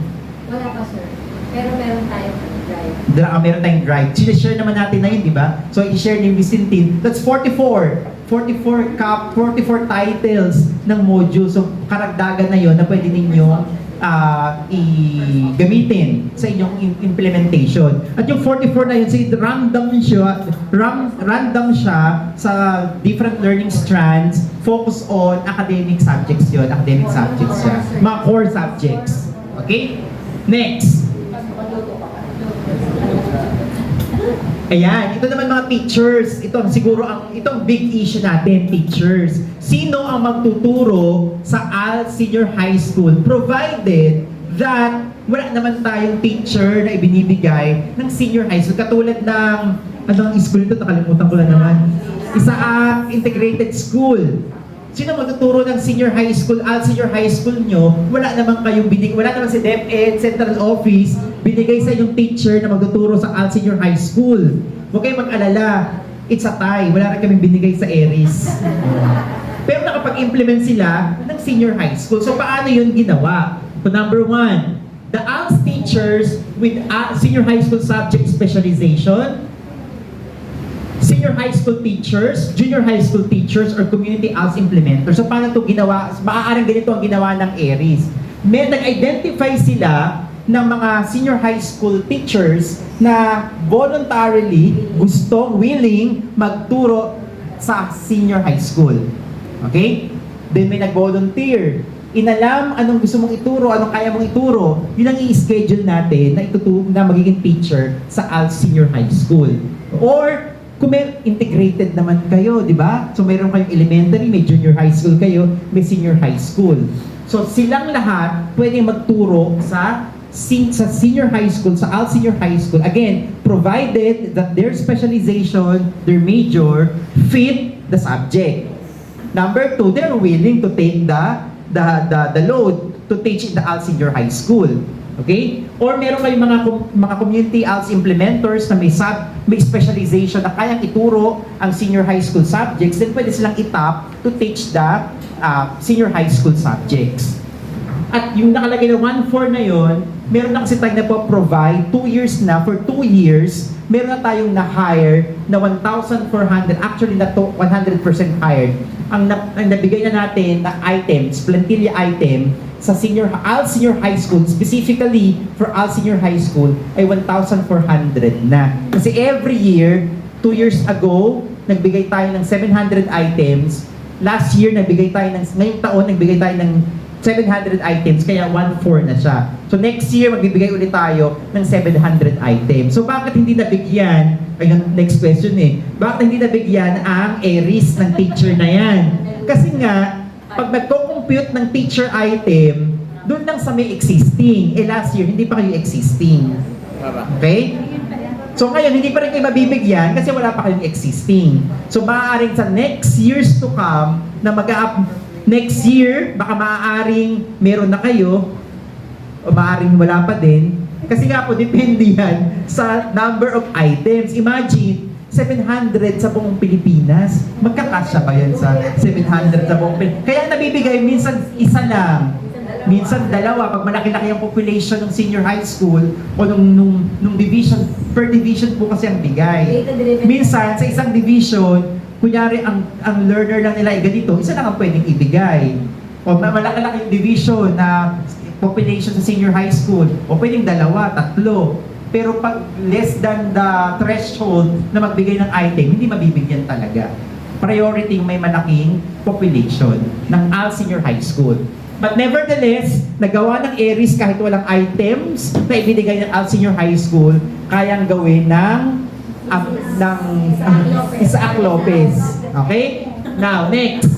Wala pa, sir. Pero meron tayong drive. Meron tayong drive. Share naman natin na yun, di ba? So, i-share ni Ms. Tintin. That's 44 titles ng module. So, karagdagan na yun na pwede ninyo i-gamitin sa inyong implementation. At yung 44 na yun, random siya sa different learning strands, focus on academic subjects yun. Academic subjects siya. Mga core subjects. Okay? Next. Ayan, ito naman mga teachers. Itong big issue natin, teachers. Sino ang magtuturo sa ALS Senior High School provided that wala naman tayong teacher na ibinibigay ng senior high school. Katulad ng, anong school ito? Nakalimutan ko lang naman. Isaang integrated school. Sino magtuturo ng senior high school, ALS Senior High School nyo? Wala naman si DepEd, Central Office, binigay sa inyong teacher na magtuturo sa ALS Senior High School. Huwag kayong mag-alala. It's a tie. Wala rin kaming binigay sa ARIS. Pero nakapag-implement sila ng senior high school. So, paano yun ginawa? So, number one, the ALS teachers with senior high school subject specialization, senior high school teachers, junior high school teachers, or community ALS implementers. So, paano ito ginawa? Maaaring ganito ang ginawa ng ARIS. May nag-identify sila ng mga senior high school teachers na voluntarily, willing magturo sa senior high school. Okay? Then may nag-volunteer. Inalam anong gusto mong ituro, anong kaya mong ituro, yun ang i-schedule natin na magiging teacher sa ALS Senior High School. Or, kung may integrated naman kayo, di ba? So, mayroon kayong elementary, may junior high school kayo, may senior high school. So, silang lahat pwedeng magturo sa sa senior high school, sa ALS Senior High School, again, provided that their specialization, their major, fit the subject. Number 2, they're willing to take the load to teach in the ALS Senior High School. Okay? Or meron kayong mga community ALS implementers na may specialization na kayang ituro ang senior high school subjects, then pwede silang itap to teach the senior high school subjects. At yung nakalagay na 1-4 na yon, meron na kasi tayo na po-provide 2 years na, for 2 years, meron na tayong na-hire na 1,400, actually na to 100% hired. Ang nabigay na natin na items, plantilla item, sa ALS Senior High School, specifically for ALS Senior High School, ay 1,400 na. Kasi every year, 2 years ago, nagbigay tayo ng 700 items. Last year, ngayong taon, nagbigay tayo ng 700 items, kaya 1,400 na siya. So next year, magbibigay ulit tayo ng 700 items. So bakit hindi nabigyan, next question bakit hindi nabigyan ang ARIS ng teacher na yan? Kasi nga, pag nagko-compute ng teacher item, doon lang sa may existing. Last year, hindi pa kayo existing. Okay? So ngayon, hindi pa rin kayo mabibigyan kasi wala pa kayong existing. So maaaring sa next years to come, na next year, baka maaaring meron na kayo, o maaaring wala pa din. Kasi nga po, depende yan sa number of items. Imagine, 700 sa buong Pilipinas. Magkakasya ba yan sa 700 sa buong Pilipinas? Kaya nabibigay, minsan isa lang. Minsan dalawa, pag malaki-laki ang population ng senior high school o nung division, per division po kasi ang bigay. Minsan, sa isang division, kunyari ang learner lang nila ay ganito, isa lang ang pwedeng ibigay. O malaki-laki yung division na population sa senior high school, o pwedeng 2, 3. Pero pag less than the threshold na magbigay ng item, hindi mabibigyan talaga. Priority yung may malaking population ng ALS Senior High School. But nevertheless, nagawa ng ARIS kahit walang items na ibinigay ng ALS Senior High School, kayang gawin ng Isaac Lopez. Okay? Now, next.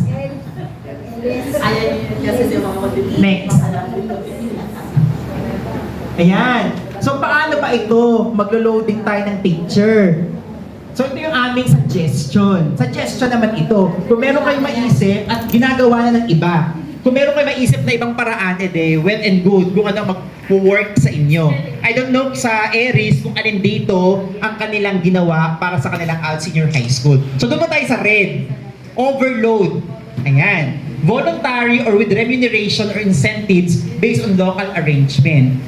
Next. Ayan. So, paano ba ito? Maglo-loading tayo ng teacher. So, ito yung aming suggestion. Suggestion naman ito. Kung meron kayong maisip at ginagawa na ng iba, kung meron kayong maisip na ibang paraan, well and good, kung ano mag-work sa inyo. I don't know sa ARIS kung alin dito ang kanilang ginawa para sa kanilang ALS Senior High School. So, doon tayo sa red. Overload. Ayan. Voluntary or with remuneration or incentives based on local arrangement.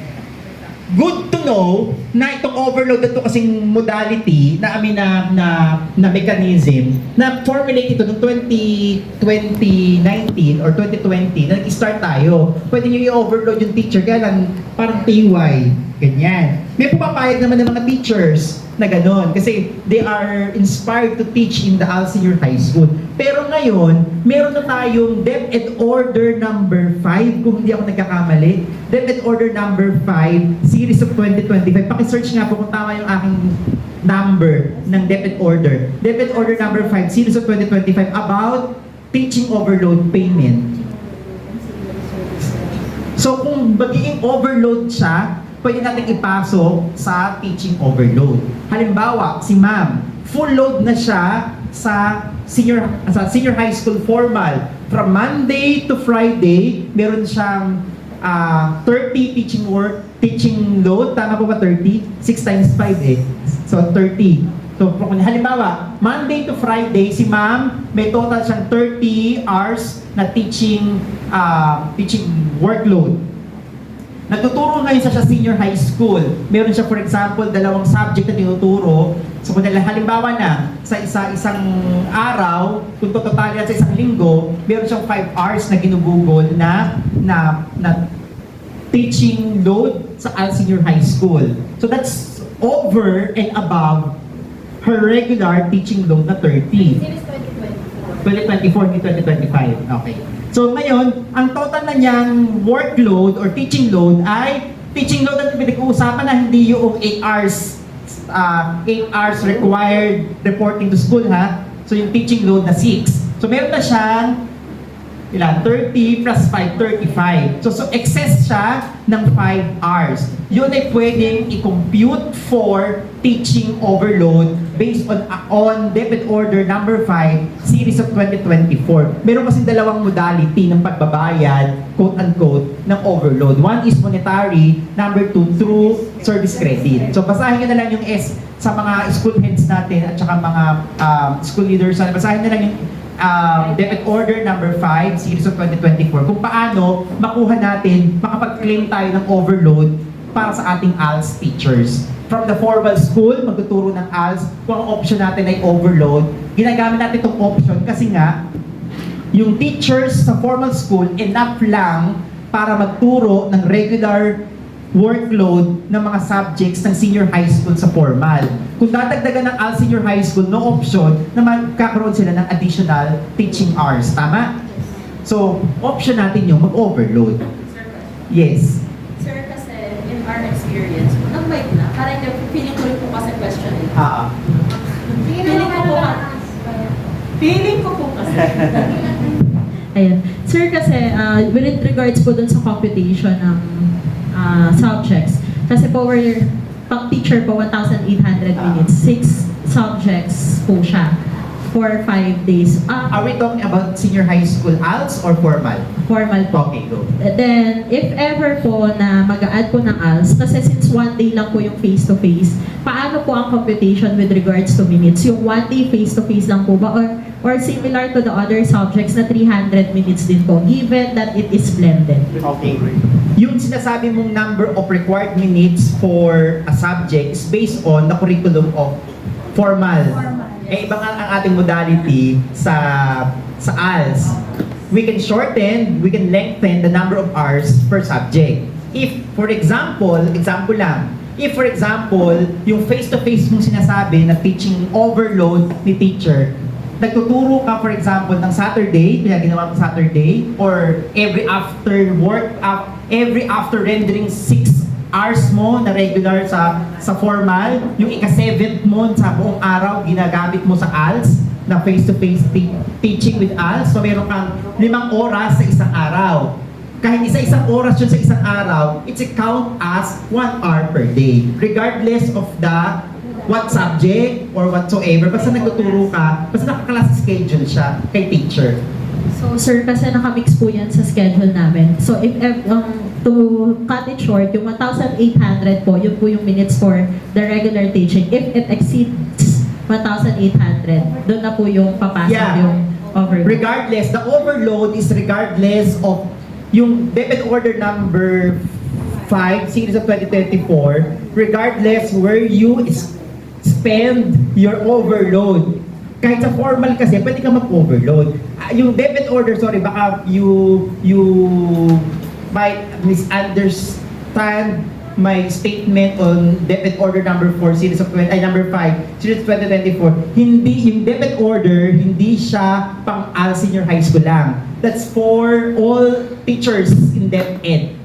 Good to know na itong overload na ito kasing modality na amin na mechanism na formulate ito noong 2019 or 2020 na nag-start tayo. Pwede nyo i-overload yung teacher kaya lang parang TY. Ganyan. May pumapayag naman ng mga teachers na gano'n kasi they are inspired to teach in the ALS Senior High School. Pero ngayon, meron na tayong DepEd Order number 5, kung hindi ako nagkakamali. DepEd Order number 5, series of 2025. Paki-search nga po kung tama yung aking number ng DepEd Order. DepEd Order number 5, series of 2025 about teaching overload payment. So kung magiging overload siya, pwede natin ipasok sa teaching overload. Halimbawa, si ma'am, full load na siya sa senior high school formal. From Monday to Friday, meron siyang 30 teaching load. Tama po ba 30? 6 times 5 So 30. So halimbawa, Monday to Friday, si ma'am, may total siyang 30 hours na teaching workload. Nagtuturo ngayon siya sa senior high school. Meron siya, for example, 2 subject na tinuturo. So, kung halimbawa na, sa isang araw, kung totalin sa isang linggo, meron siyang 5 hours na ginugugol na teaching load sa ALS Senior High School. So, that's over and above her regular teaching load na 30. 2024, hindi 2025. Okay. So ngayon, ang total na niyang workload or teaching load ay teaching load na pinag-uusapan na hindi yung 8 hours required reporting to school ha. So yung teaching load na 6. So meron na siyang ilan? 30 plus 5, 35. So excess siya ng 5 hours. Yun ay pwedeng i-compute for teaching overload based on Debit Order number 5, series of 2024. Meron kasi dalawang modality ng pagbabayad, quote-unquote, ng overload. One is monetary, number 2, through service credit. So basahin nyo na lang yung S sa mga school heads natin at saka mga school leaders. Basahin na lang yung Debit Order number 5, series of 2024, kung paano makuha natin, makapag-claim tayo ng overload para sa ating ALS teachers. From the formal school, magtuturo ng ALS, kung ang option natin ay overload, ginagamit natin itong option kasi nga, yung teachers sa formal school, enough lang para magturo ng regular workload ng mga subjects ng senior high school sa formal. Kung dadagdagan ng ALS senior high school, no option na magkakaroon sila ng additional teaching hours. Tama? So, option natin yung mag-overload. Yes. Sir, kasi in our experience, ang mic na, parang feeling ko rin po kasi question eh. Feeling ko po kasi. Ayan. Sir, kasi with regards po dun sa computation ng subjects, kasi po pang teacher po 1,800 minutes, 6 subjects po siya for 5 days. Are we talking about senior high school ALS or formal? Formal po. Okay, go. Then, if ever po na mag-a-add po ng ALS, kasi since 1 day lang po yung face-to-face, paano po ang computation with regards to minutes? Yung 1 day face-to-face lang po ba? Or similar to the other subjects na 300 minutes din po, given that it is blended? Okay. Yung sinasabi mong number of required minutes for a subject is based on the curriculum of formal. Eh, iba nga ang ating modality sa ALS. We can shorten, we can lengthen the number of hours per subject. If, for example lang, if for example, yung face-to-face mong sinasabi na teaching overload ni teacher, nagtuturo ka for example ng Saturday, kaya ginawa mo Saturday, or every after rendering 6 hours mo na regular sa formal, yung ika-7th mo sa buong araw ginagamit mo sa ALS, na face-to-face teaching with ALS. So meron kang 5 oras sa isang araw. Kahit isa-isang oras yun sa isang araw, it's a count as 1 hour per day. Regardless of what subject or whatsoever, basta nagtuturo ka, basta nakaklase schedule siya kay teacher. So, sir, kasi nakamix po yan sa schedule namin. So, if to cut it short, yung 1,800 po, yun po yung minutes for the regular teaching. If it exceeds 1,800, doon na po yung papasok yung overload. Regardless, the overload is regardless of yung Debit Order number 5, series of 2024, regardless where you spend your overload. Kahit sa formal kasi, pwede ka mag-overload. Yung Debit Order, sorry, baka you might misunderstand my statement on Debit Order number 4, series of number 5, series of 2024. Yung Debit Order, hindi siya pang ALS senior high school lang. That's for all teachers in DepEd.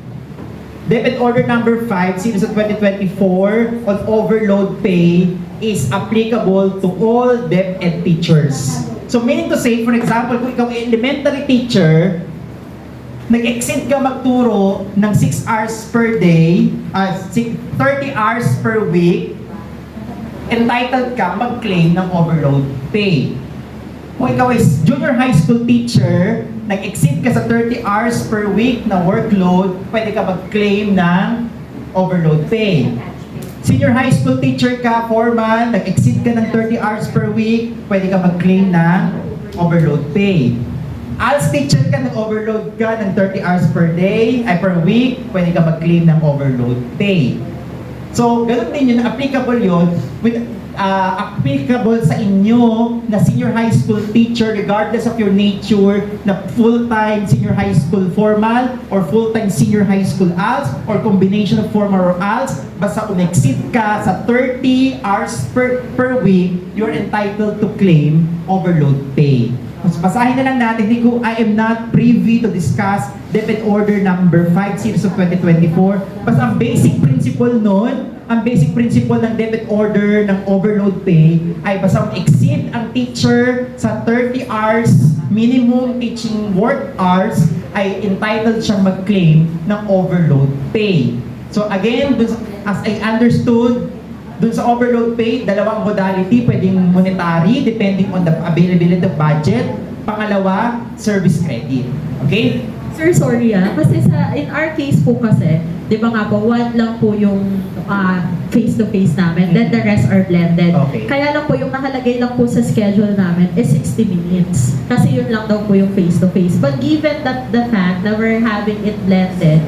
Debit Order number 5, series of 2024 on overload pay is applicable to all DepEd teachers. So meaning to say, for example, kung ikaw ay elementary teacher, nag-exceed ka magturo ng 6 hours per day, 30 hours per week, entitled ka mag-claim ng overload pay. Kung ikaw is junior high school teacher, nag-exceed ka sa 30 hours per week na workload, pwede ka mag-claim ng overload pay. Senior high school teacher ka, formal, nag-exceed ka ng 30 hours per week, pwede ka mag-claim ng overload pay. ALS teacher ka, nag-overload ka ng 30 hours per day, per week, pwede ka mag-claim ng overload pay. So, ganun din yun, applicable yun, applicable sa inyo na senior high school teacher regardless of your nature, na full-time senior high school formal or full-time senior high school ALS or combination of formal or ALS, basta umexceed ka sa 30 hours per week, you're entitled to claim overload pay. Mas basahin na lang natin, I am not privy to discuss DepEd Order number 5 series of 2024. Basta ang basic principle nun, ang basic principle ng DepEd Order ng overload pay ay basta exceed ang teacher sa 30 hours minimum teaching work hours ay entitled siyang mag-claim ng overload pay. So again, as I understood, dun sa overload pay, dalawang modality, pwedeng monetary, depending on the availability of budget. Pangalawa, service credit. Okay? Sir, sorry kasi in our case po kasi, di ba nga po, one lang po yung face-to-face namin, then the rest are blended. Okay. Kaya lang po, yung nakalagay lang po sa schedule namin is 60 minutes. Kasi yun lang daw po yung face-to-face. But given that the fact that we're having it blended,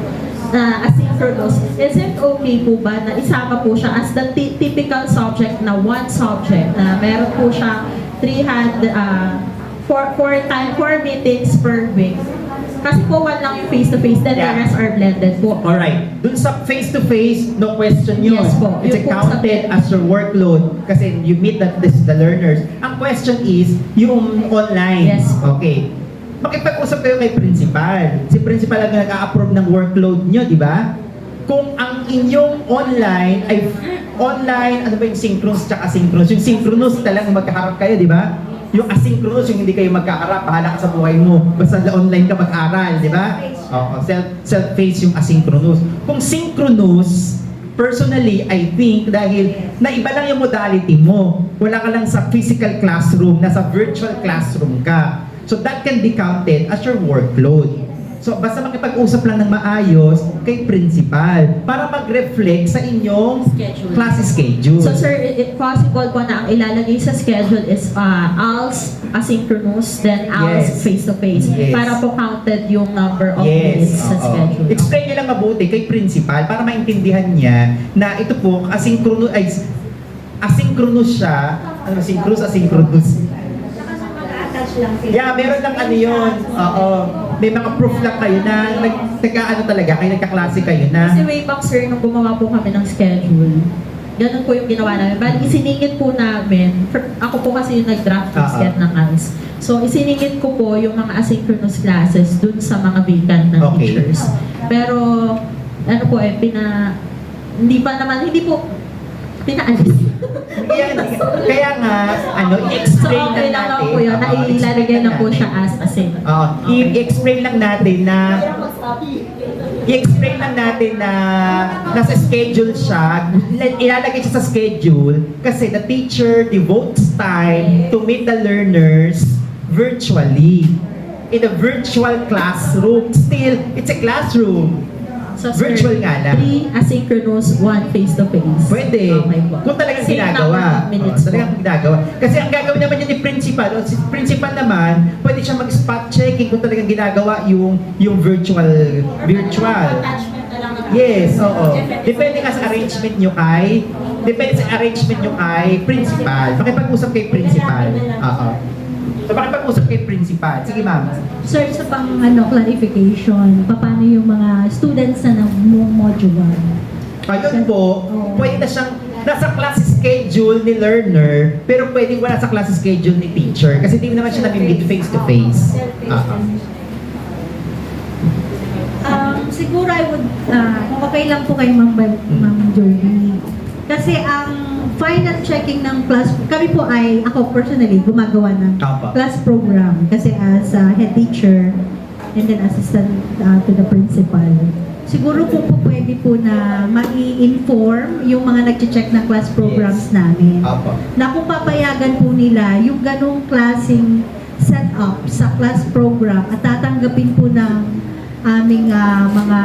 asynchronous, is it okay po ba na isama po siya as the typical subject na one subject na meron po siya 4 meetings per week? Kasi po one lang yung face-to-face, then the Yeah. rest are blended po. Alright. Dun sa face-to-face, no question yun. Yes po. It's Yung po counted sa- as your workload kasi you meet the learners. Ang question is, yung online. Yes. Okay. Makipag-usap kayo kay principal. Si principal ang nag-a-approve ng workload nyo, di ba? Kung ang inyong online ay ano ba yung synchronous tsaka asynchronous? Yung synchronous talagang magkaharap kayo, di ba? Yung asynchronous, yung hindi kayo magkaharap, bahala ka sa buhay mo. Basta online ka mag-aral, di ba? Oo, self-face yung asynchronous. Kung synchronous, personally, I think dahil naiba lang yung modality mo. Wala ka lang sa physical classroom, nasa virtual classroom ka. So that can be counted as your workload. So basta makipag-usap lang ng maayos kay principal para mag-reflect sa inyong Schedule. class schedule. So sir, it possible po na ang ilalagay sa schedule is ALS asynchronous, then ALS Yes. face-to-face. Yes. Para po counted yung number of Yes, minutes sa oo. schedule. Explain niyo lang mabuti kay principal para maintindihan niya na ito po asynchronous siya. Ano asynchronous? Yeah, meron lang ano yun. Oo. May mga proof lang kayo na nagka-ano talaga, kayo nagkaklase kayo na. Kasi way back sir, nung gumawa po kami ng schedule, ganun po yung ginawa namin. Bali, isiningit po namin, ako po kasi yung nag-draft ng schedule ng ALS. So, isiningit ko po yung mga asynchronous classes dun sa mga vacant na Okay. teachers. Pero, ano po hindi po pinaalis. Kaya nga, i-explain So, okay lang lang natin. po yun, na Oo, ilalagay explain na po natin. siya as async. Oo, i-explain lang natin na nasa schedule siya, ilalagay siya sa schedule kasi the teacher devotes time to meet the learners virtually in a virtual classroom. Still, it's a classroom. So, sir, Virtual nga lang. 3 asynchronous, 1 face-to-face. Pwede. Okay po. Kung talagang Same ginagawa. number of minutes po. Talagang ginagawa. Kasi ang gagawin naman niya ni principal, o si principal naman, pwede siya mag-spot checking kung talagang ginagawa yung virtual. Attachment na lang naman. Yes, oo. Depende nga sa arrangement nyo kay principal. Makipag-usap kay principal. Oo. So makipag-usap kay principal. Sige ma'am. Sir, sa clarification, paano yung mga students na module 1? Ayun po, pwede na siyang nasa class schedule ni learner, pero pwedeng wala sa class schedule ni teacher kasi hindi naman siya nabibigit face-to-face. Siguro I would, kung okay lang po kay Ma'am Jolie. Kasi ang final checking ng class, ako personally, gumagawa ng Tama. class program. Kasi as head teacher, and then assistant to the principal. Siguro po pwede po na mai-inform yung mga nag-check na class programs namin. Apo. Na kung papayagan po nila yung ganong klaseng setup sa class program at tatanggapin po ng aming mga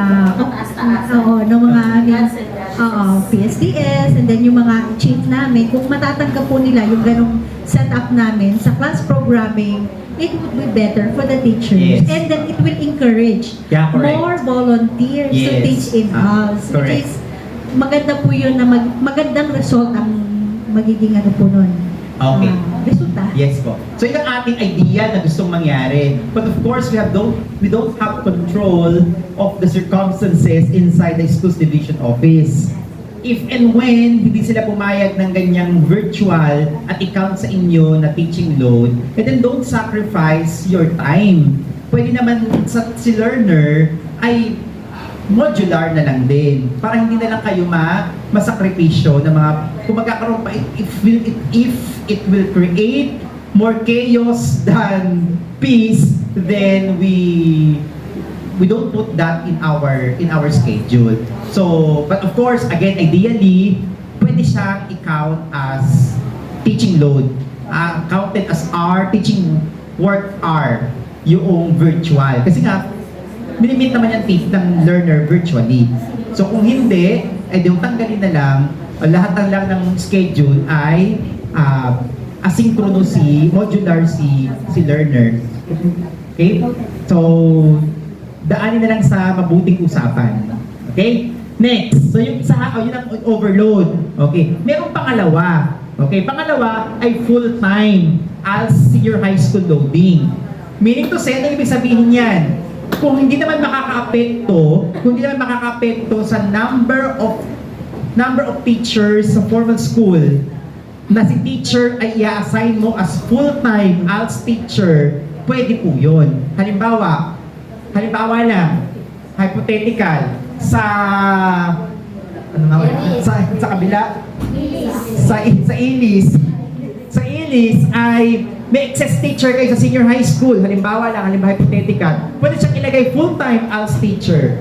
PSTS and then yung mga chief namin, kung matatanggap po nila yung ganong setup namin sa class programming, it would be better for the teachers. Yes. And then it will encourage Yeah, correct. more volunteers to Yes. teach in-house. Correct. Which is, maganda po yun na magandang result ang magiging po nun. Okay. Resulta. Yes po. So yun ang ating idea na gustong mangyari. But of course, we don't have control of the circumstances inside the schools division office. if and when hindi sila pumayag ng ganyang virtual at i-count sa inyo na teaching load, then don't sacrifice your time. Pwede naman si learner ay modular na lang din. Para hindi na lang kayo masakripisyo ng mga, kung magkakaroon pa, if it will create more chaos than peace, then we don't put that in our schedule. So, but of course, again, ideally, pwede siyang i-count as teaching load. Counted as our teaching work hour, yung virtual. Kasi nga, minimit naman yung ng learner virtually. So, kung hindi, yung tanggalin na lang, lahat lang ng schedule ay asynchronous modular si learner. Okay? So, daanin na lang sa mabuting usapan. Okay? Next. So, yung isa, yun ang overload. Okay? Merong pangalawa. Okay? Pangalawa ay full-time as senior high school loading. Meaning to say, ano ibig sabihin yan? Kung hindi naman makaka-apekto sa number of teachers sa formal school, na si teacher ay i-assign mo as full-time ALS teacher, pwede po yun. Halimbawa lang, hypothetical, sa kabila, sa Ilis ay may excess teacher kayo sa senior high school, halimbawa hypothetical, pwede siyang ilagay full-time ALS teacher.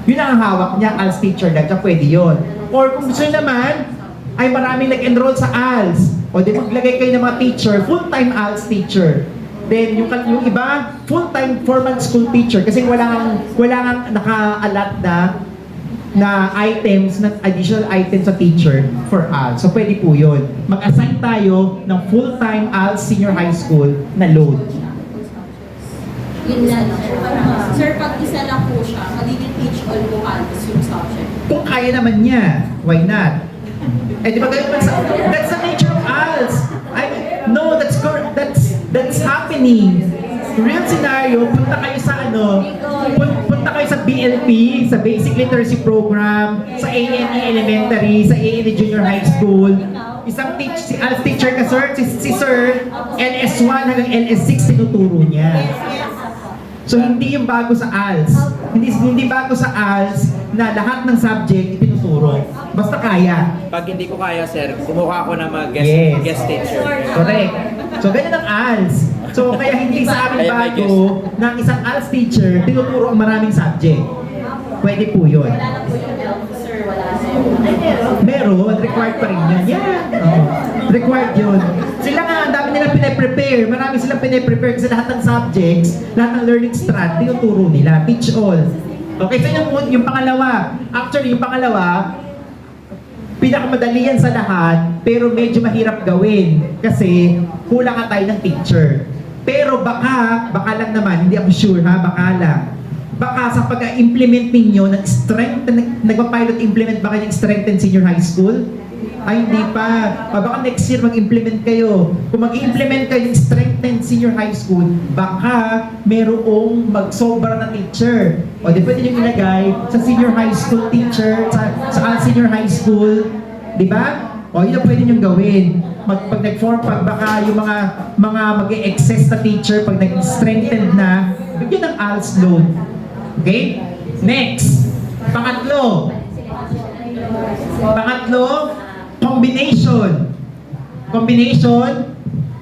Yun ang hawak niya, ALS teacher lang, siya pwede yun. Or kung gusto naman, ay maraming nag-enroll sa ALS, o di maglagay kayo ng mga teacher, full-time ALS teacher. Then yung iba, full-time formal school teacher kasi wala kang naka-allot na items, na additional items sa teacher for ALS. So pwede po yun. Mag-assign tayo ng full-time ALS senior high school na load. Yun lang. Sir, pag isa lang po siya, magiging teach all po ALS yung subject. Kung kaya naman niya, why not? Di ba kayo that's the nature of ALS. No, that's happening. Real scenario, punta kayo sa punta kayo sa BLP, sa Basic Literacy Program, sa ANE Elementary, sa ANE Junior High School. Isang si ALS teacher ka, sir, si Sir, LS1 hanggang LS6 tinuturo niya. So hindi yung bago sa ALS. Hindi bago sa ALS na lahat ng subject itinuturo. Basta kaya. Pag hindi ko kaya, sir, kumuha ako ng mga guest teacher. Correct. So ganyan ang ALS. So kaya hindi sa amin bago na isang ALS teacher tinuturo ang maraming subject. Pwede po yun. Wala na po yung health, sir. Wala na. Meron, required pa rin yan. Required yun. Sila nga, ang dami nilang pinaprepare. Marami silang pinaprepare kasi lahat ng subjects, lahat ng learning strat, tinuturo nila. Teach all. Okay, so yung pangalawa. Actually, yung pangalawa, pinakamadali yan sa lahat, pero medyo mahirap gawin kasi kulang nga tayo ng teacher. Pero baka lang naman, hindi ako sure ha, baka lang. Baka sa pag-implement ninyo ng nagpa-pilot implement ba kayo ng strengthen senior high school? Ay, hindi pa. Baka next year mag-implement kayo. Kung mag-implement kayo ng strengthen senior high school, baka merong magsobra na teacher. O di pwede nyo ilagay sa senior high school teacher, sa senior high school. Di ba? O yun ang pwede nyo gawin. Pag nag-form, baka yung mga mag-excess na teacher, pag nag-strengthen na, bigyan ng ALS load. Okay? Next. Pangatlo, combination.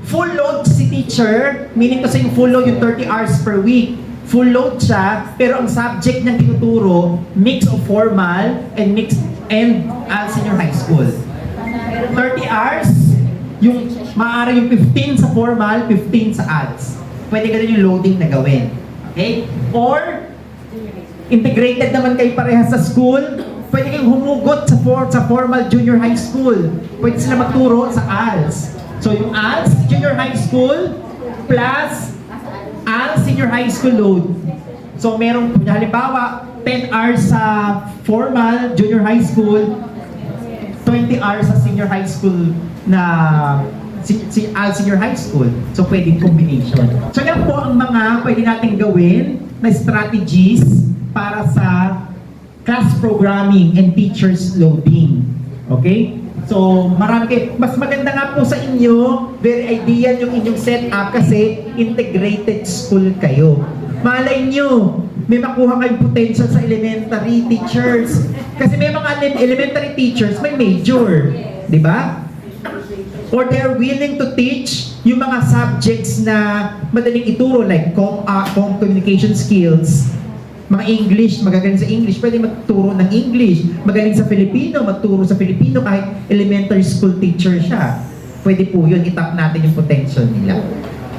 Full load si teacher, meaning kasi yung full load yung 30 hours per week. Full load siya, pero ang subject niyang tinuturo, mix of formal and senior high school. 30 hours, yung maaari yung 15 sa formal, 15 sa ALS. Pwede ganun yung loading na gawin. Okay? Or, integrated naman kayo parehas sa school, pwede kayong humugot sa formal junior high school. Pwede sila magturo sa ALS. So yung ALS junior high school plus ALS senior high school load. So merong halimbawa 10 hours sa formal junior high school, 20 hours sa senior high school na ALS senior high school. So pwedeng combination. So yan po ang mga pwede nating gawin na strategies para sa class programming and teachers loading. Okay? So, marami kayo. Mas maganda nga po sa inyo, very ideal yung inyong setup kasi integrated school kayo. Malay nyo, may makuha kayong potential sa elementary teachers. Kasi may mga elementary teachers, may major. Di ba? Or they're willing to teach yung mga subjects na madaling ituro like communication skills, mga English, magagaling sa English, pwede magturo ng English. Magaling sa Filipino, magturo sa Filipino kahit elementary school teacher siya. Pwede po yun, itap natin yung potential nila.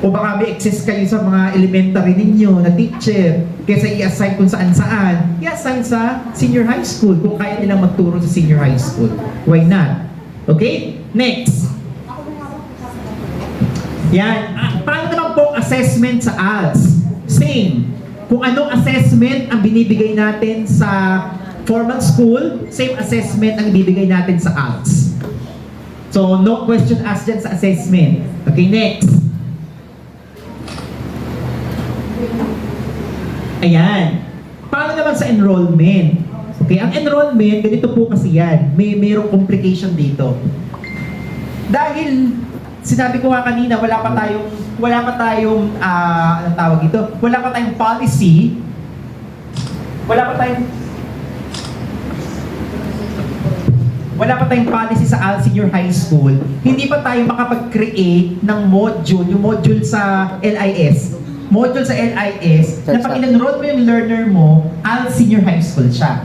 O baka may access kayo sa mga elementary ninyo na teacher, kaysa i-assign kung saan-saan, i-assign sa senior high school kung kaya nilang magturo sa senior high school. Why not? Okay? Next. Yan. Paano naman po assessment sa ALS? Same. Kung anong assessment ang binibigay natin sa formal school, same assessment ang ibibigay natin sa ALS. So, no question asked dyan sa assessment. Okay, next. Ayan. Paano naman sa enrollment? Okay, ang enrollment, ganito po kasi yan. Mayroong complication dito. Dahil, sinabi ko nga kanina, wala pa tayong anong tawag ito? Wala pa tayong policy. Wala pa tayong policy sa ALS Senior High School. Hindi pa tayo makapag-create ng module, yung module sa LIS. Module sa LIS, na pag in-enroll mo yung learner mo, ALS Senior High School siya.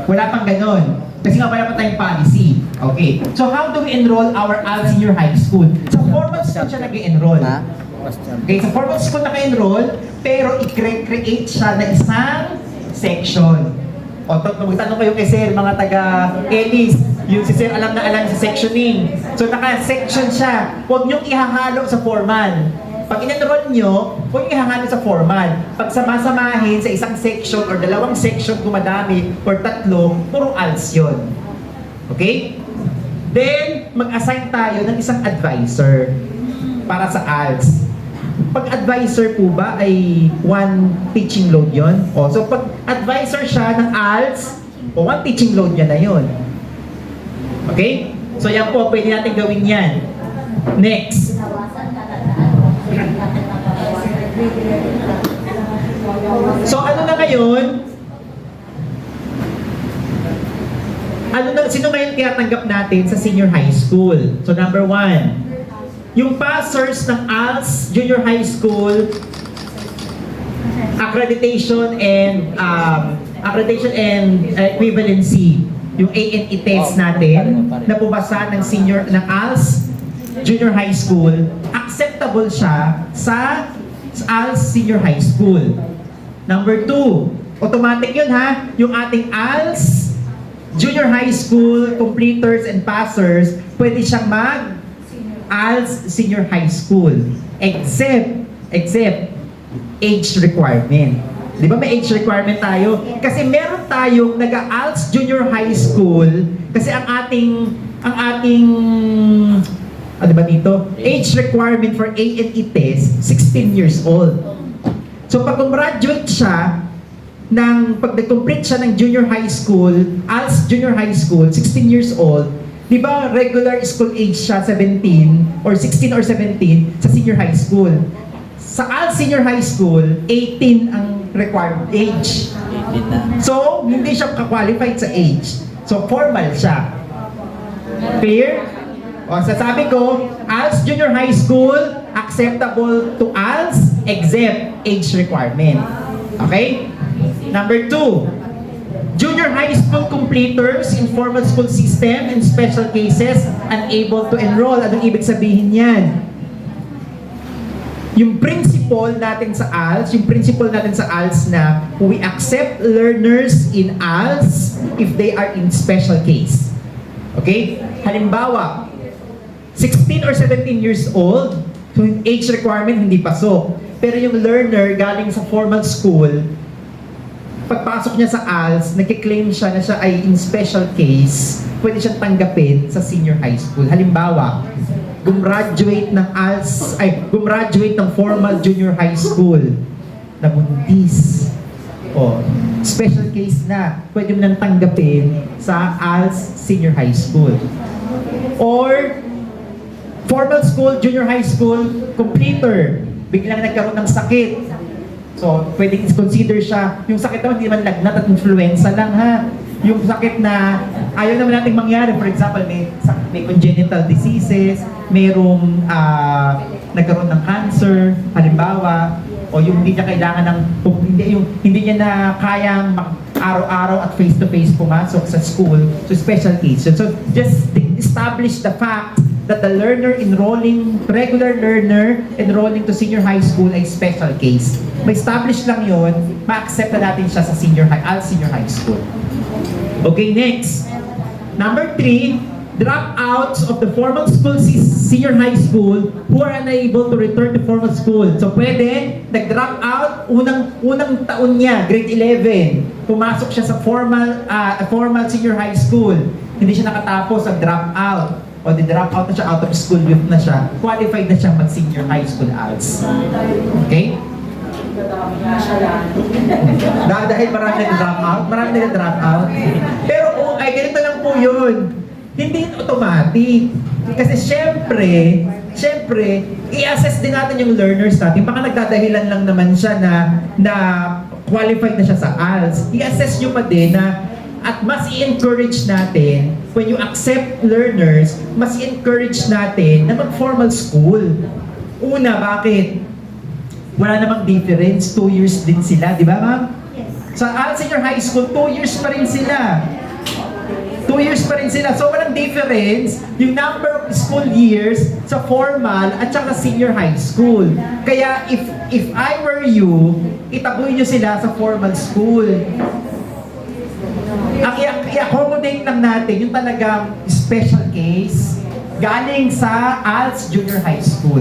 Wala pang ganon. Kasi nga wala pa tayong policy. Okay. So how do we enroll our ALS Senior High School? Sa formal school siya nag-enroll. Okay, sa formal school nag-enroll, pero i-create siya na isang section. O, magtanong kayo kay Sir, mga taga-ELIS, yung si Sir alam na alam sa sectioning. So naka-section siya. Huwag niyong ihahalo sa formal. Pag in-enroll nyo, huwag nyo ihahalo sa formal. Pag sama-samahin sa isang section or dalawang section kung madami or tatlo, puro ALS yun. Okay? Then, mag-assign tayo ng isang advisor para sa ALS. Pag advisor po ba ay one teaching load yon? O, so pag advisor siya ng ALS, o one teaching load niya na yon. Okay? So yan po, pwede natin gawin yan. Next. So ano na ngayon? Sino ngayon tinatanggap natin sa senior high school? So number 1, yung passers ng ALS Junior High School accreditation and equivalency, yung A&E test natin na pumasa ng ALS Junior High School, acceptable siya sa ALS Senior High School. Number 2, automatic yun ha, yung ating ALS Junior High School completers and passers, pwede siyang ALS Senior High School. Except age requirement. Di ba may age requirement tayo? Kasi meron tayong nag-ALS Junior High School, kasi ang ating ano ba dito? Age requirement for A&E test, 16 years old. So pag graduate siya, pag nag-complete siya ng junior high school, ALS Junior High School, 16 years old, di ba regular school age siya, 17, or 16 or 17, sa senior high school. Sa ALS Senior High School, 18 ang required age. So, hindi siya qualified sa age. So, formal siya. Clear? O, sasabi ko, ALS Junior High School, acceptable to ALS, except age requirement. Okay? Number 2, junior high school completers in formal school system in special cases unable to enroll. Anong ibig sabihin yan? Yung principle natin sa ALS, na we accept learners in ALS if they are in special case. Okay? Halimbawa, 16 or 17 years old, so yung age requirement hindi pasok. Pero yung learner galing sa formal school, pagpasok niya sa ALS, nagkiklaim siya na siya ay in special case, pwede siyang tanggapin sa senior high school. Halimbawa, gumraduate ng formal junior high school, nabuntis. O, special case na. Pwede mo nang tanggapin sa ALS Senior High School. Or, formal school, junior high school, completer. Biglang nagkaroon ng sakit. So, pwedeng consider siya, yung sakit naman, hindi naman lagnat at influenza lang ha. Yung sakit na ayaw naman nating mangyari, for example, may congenital diseases, mayroong nagkaroon ng cancer, halimbawa, o yung hindi niya kailangan ng, hindi niya na kayang araw-araw at face-to-face pumasok sa school, so special case. So, just establish the fact that the regular learner enrolling to senior high school ay special case. Ma-establish lang yun, ma-accept na natin siya sa ALS senior high school. Okay, next. Number 3, dropouts of the formal school senior high school who are unable to return to formal school. So pwede, nag-drop out, unang taon niya, grade 11, pumasok siya sa formal senior high school. Hindi siya nakatapos, nag-drop out. O di-drop out na siya, out of school youth na siya, qualified na siya mag-senior high school ALS. Okay? Dahil marami nag-drop out. Pero ay ganito lang po yun. Hindi automatic. Kasi syempre, i-assess din natin yung learners natin. Baka nagdadahilan lang naman siya na qualified na siya sa ALS. I-assess nyo pa din na at mas i-encourage natin, when you accept learners, mas i-encourage natin na mag-formal school. Una, bakit? Wala namang difference, 2 years din sila, di ba ma'am? Sa ALS Senior High School, 2 years pa rin sila. 2 years pa rin sila. So walang difference yung number of school years sa formal at saka senior high school. Kaya if I were you, itaboy nyo sila sa formal school. I-accommodate lang natin yung talagang special case galing sa ALS Junior High School.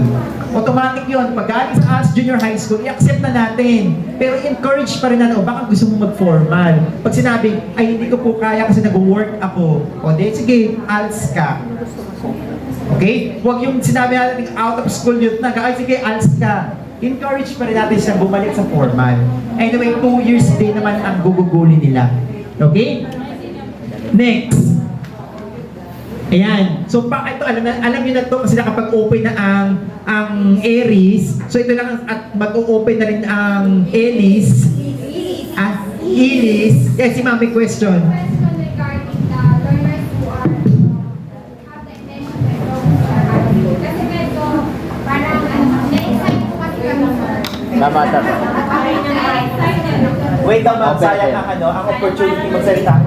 Automatic yun. Pag galing sa ALS Junior High School, i-accept na natin. Pero i-encourage pa rin na, baka gusto mo mag-formal. Pag sinabi, ay hindi ko po kaya kasi nag-work ako. O di, sige, ALS ka. Okay? Huwag yung sinabi natin out of school youth na, ay sige, ALS ka. Encourage pa rin natin siya bumalik sa formal. Anyway, 2 years din naman ang gugugulin nila. Okay? Next. Ayan. So, ito, alam niyo na to kasi nakapag-open na ang Aries. So, ito lang at mag-open na rin ang Elis. Elis. Yes, si Mami question. Regarding the learners who are have the intention to enroll sa academy. Kasi medyo parang na-excite po kasi kami sir. Tama. Na-excited ako. Wait lang ma'am, sayang ang opportunity magsalita.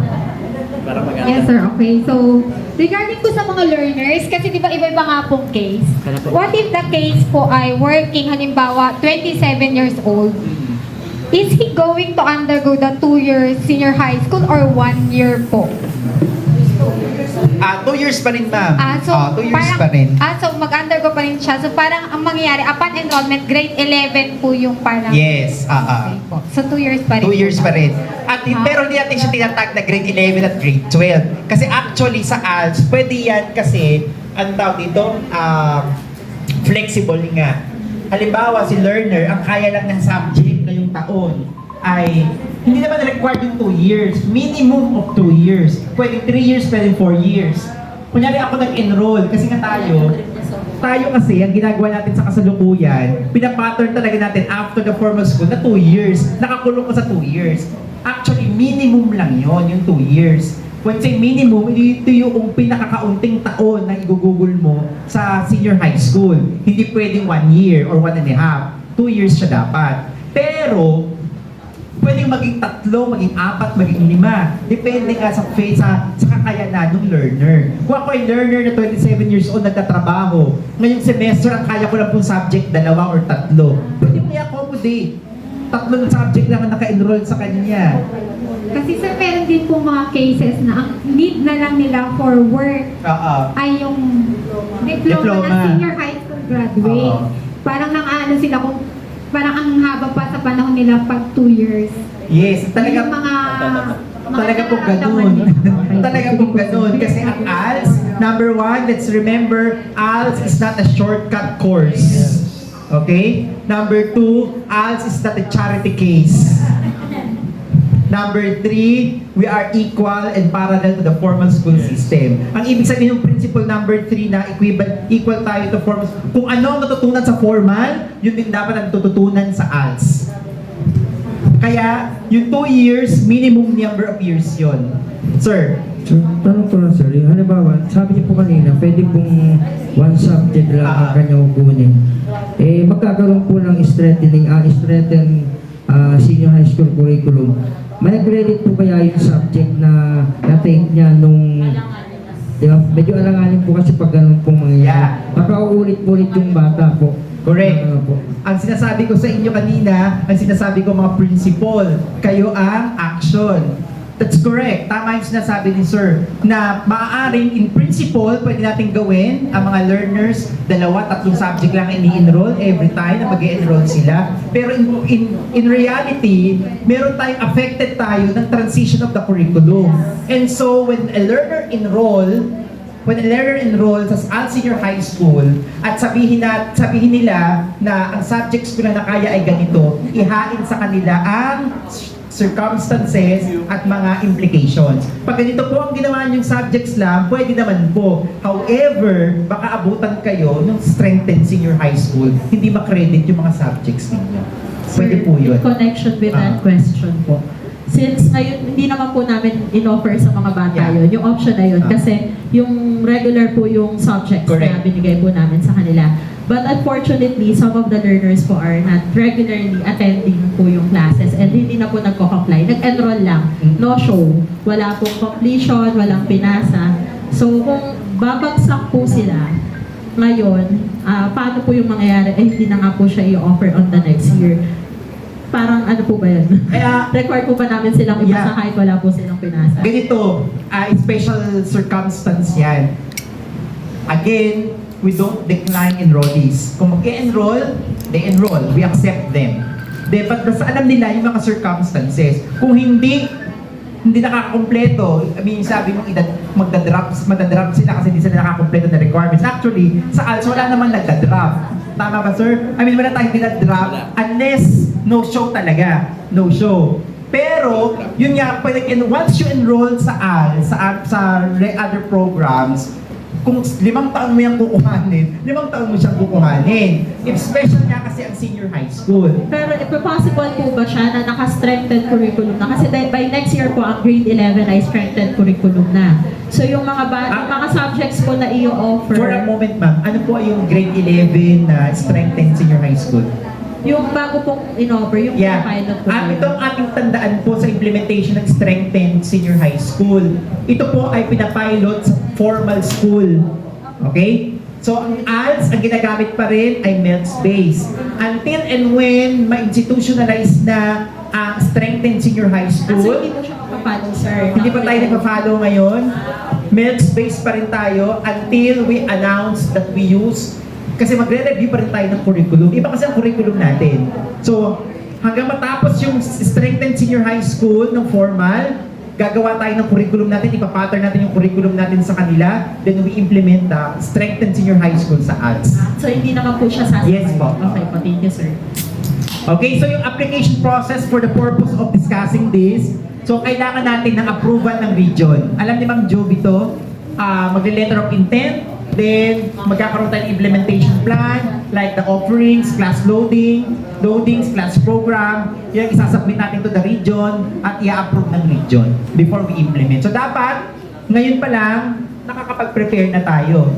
Para maganda. Yes, sir. Okay. So, regarding po sa mga learners, kasi di ba iba-iba nga pong case. What if the case po ay working, halimbawa, 27 years old? Is he going to undergo the 2-year senior high school or 1 year po? 2 years pa rin ma'am. 2 years parang, pa rin. so mag-undergo pa rin siya. So, parang ang mangyayari, upon enrollment, grade 11 po yung parang... Yes, Okay po. So, 2 years pa rin. 2 years po. pa rin. At pero hindi natin siya tinatag na grade 11 at grade 12. Kasi actually sa ALS, pwede yan kasi, ang tawag dito, flexible nga. Halimbawa, si learner, ang kaya lang ng subject ngayong taon ay hindi naman required yung 2 years. Minimum of 2 years. Pwede 3 years, pwede 4 years. Kunyari ako nag-enroll, kasi nga tayo kasi, ang ginagawa natin sa kasalukuyan, pinapattern talaga natin after the formal school na 2 years. Nakakulong ko sa 2 years. Actually, minimum lang yon yung 2 years. When say minimum, ito yung pinakakaunting taon na igugugol mo sa senior high school. Hindi pwedeng 1 year or 1 and a half. 2 years siya dapat. Pero, pwedeng maging 3, maging 4, maging 5. Depende nga sa kakayanan ng learner. Kung ako ay learner na 27 years old, nagtatrabaho, ngayong semester, ang kaya ko lang pong subject, 2 or 3. Pwede mo i-accommodate. 3 na subject lang ang naka-enroll sa kanya. Kasi sir, meron din po mga cases na ang need na lang nila for work ay yung diploma na senior high school graduate. Parang nang sila kung parang ang haba pa sa panahon nila pag 2 years. Yes, talaga pong ganun. Talaga pong ganun. Kasi ang ALS, number 1, let's remember, ALS is not a shortcut course. Okay? Number 2, ALS is not a charity case. Number 3, we are equal and parallel to the formal school system. Ang ibig sabihin ng principle number 3 na equal tayo to formal. Kung ano ang natutunan sa formal, yun din dapat ang natutunan sa ALS. Kaya, yung 2 years, minimum number of years yun. Sir? So, tanong ko lang sir, yung halimbawa, sabi niyo po kanina, pwede pong one subject lang ang kanyang kukunin. Eh, magkakaroon po ng strengthen senior high school curriculum. May credit po kaya yung subject na na-take niya nung... Diba? Medyo alanganin po kasi pag ganun pong mangyayari. Yeah. Baka uulit-ulit yung bata po. Correct. Po. Ang sinasabi ko sa inyo kanina, ang sinasabi ko mga principle, kayo ang action. That's correct. Tama yung sinasabi ni Sir, na maaaring in principle, pwede natin gawin ang mga learners, 2-3 subject lang ini-enroll every time na mag-enroll sila. Pero in reality, meron tayong affected tayo ng transition of the curriculum. And so, when a learner enrolls sa ALS Senior High School at sabihin nila na ang subjects ko na kaya ay ganito, ihain sa kanila ang circumstances at mga implications. Pag ganito po ang ginawa niyong subjects lang, pwede naman po. However, baka abutan kayo ng strengthened senior high school, hindi makredit yung mga subjects ninyo. Pwede po yun. In connection with that question po. Since ngayon, hindi naman po namin in-offer sa mga bata yun, yung option na yun, kasi yung regular po yung subjects na binigay po namin sa kanila. But unfortunately, some of the learners po are not regularly attending po yung classes and hindi na po nagko-comply. Nag-enroll lang, no show. Wala pong completion, walang pinasa. So kung babagsak po sila ngayon, paano po yung mangyayari? Eh, hindi na nga po siya i-offer on the next year. Parang ano po ba yun? Required po ba namin silang ipasa kahit wala po silang pinasa? Ganito, special circumstance yan. Again, we don't decline enrollees. Kung mag-enroll, they enroll. We accept them. But basta alam nila yung mga circumstances. Kung hindi nakakakompleto, I mean, sabi mong magdadrop sila kasi hindi sila nakakakompleto na requirements. Actually, sa ALS, wala naman nagdadrop. Tama ba, sir? I mean, wala tayong dinadrop unless no show talaga. No show. Pero, yun nga, once you enroll sa ALS, sa other programs, kung 5 taon mo yung kukuhanin, 5 taon mo siyang kukuhanin. If special nga kasi ang senior high school. Pero if possible po ba siya na naka-strengthened curriculum na? Kasi by next year po, ang grade 11 ay strengthened curriculum na. So yung mga subjects po na i-offer... For a moment, ma'am, ano po yung grade 11 na strengthened senior high school? Yung bago pong in-offer, yung pilot po. Itong ating tandaan po sa implementation ng strengthened senior high school. Ito po ay pinapilot sa formal school. Okay? So, ang ALS, ang ginagamit pa rin ay MELT-based. Until and when ma-institutionalize na ang strengthened senior high school. So, hindi po siya mapapalo, sir. Hindi pa tayo nagpa-follow ngayon. MELT-based pa rin tayo until we announce that we use. Kasi magre-review pa rin tayo ng curriculum. Iba kasi ang curriculum natin. So, hanggang matapos yung strengthened senior high school ng formal, gagawa tayo ng curriculum natin, ipapattern natin yung curriculum natin sa kanila, then we implement the strengthened senior high school sa ALS. So, hindi naman po siya sasabihin. Yes po. Okay po, thank you, sir. Okay, so yung application process for the purpose of discussing this, so kailangan natin ng approval ng region. Alam ni Ma'am Joby to, magle-letter of intent, then magkakaroon tayo ng implementation plan, like the offerings, class loadings, class program, yung isasubmit natin to the region at i-approve ng region before we implement. So dapat, ngayon pa lang, nakakapag-prepare na tayo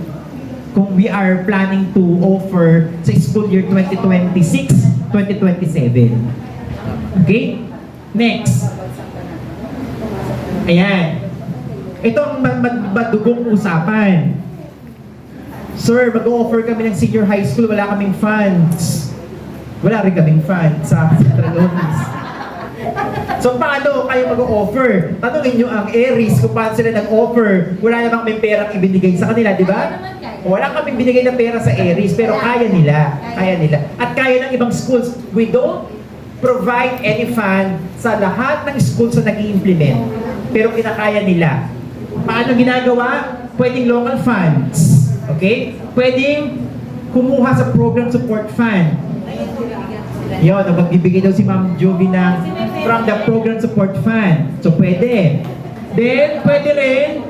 kung we are planning to offer sa school year 2026-2027. Okay? Next. Ayan. Ito ang madugong usapan. Sir, mag-offer kami ng senior high school, wala kaming funds. Wala rin kaming funds sa central office. So, paano kayo mag-offer? Tanungin nyo ang Aries kung paano sila nag-offer. Wala namang may perang ibinigay sa kanila, di ba? Wala kaming binigay na pera sa Aries, pero kaya nila. Kaya nila. At kaya ng ibang schools. We don't provide any fund sa lahat ng schools na nag-i-implement. Pero kinakaya nila. Paano ginagawa? Pwedeng local funds. Okay? Pwedeng kumuha sa program support fund. Yun, magbibigay daw si Ma'am Jovi ng from the Program Support Fund. So, pwede. Then, pwede rin,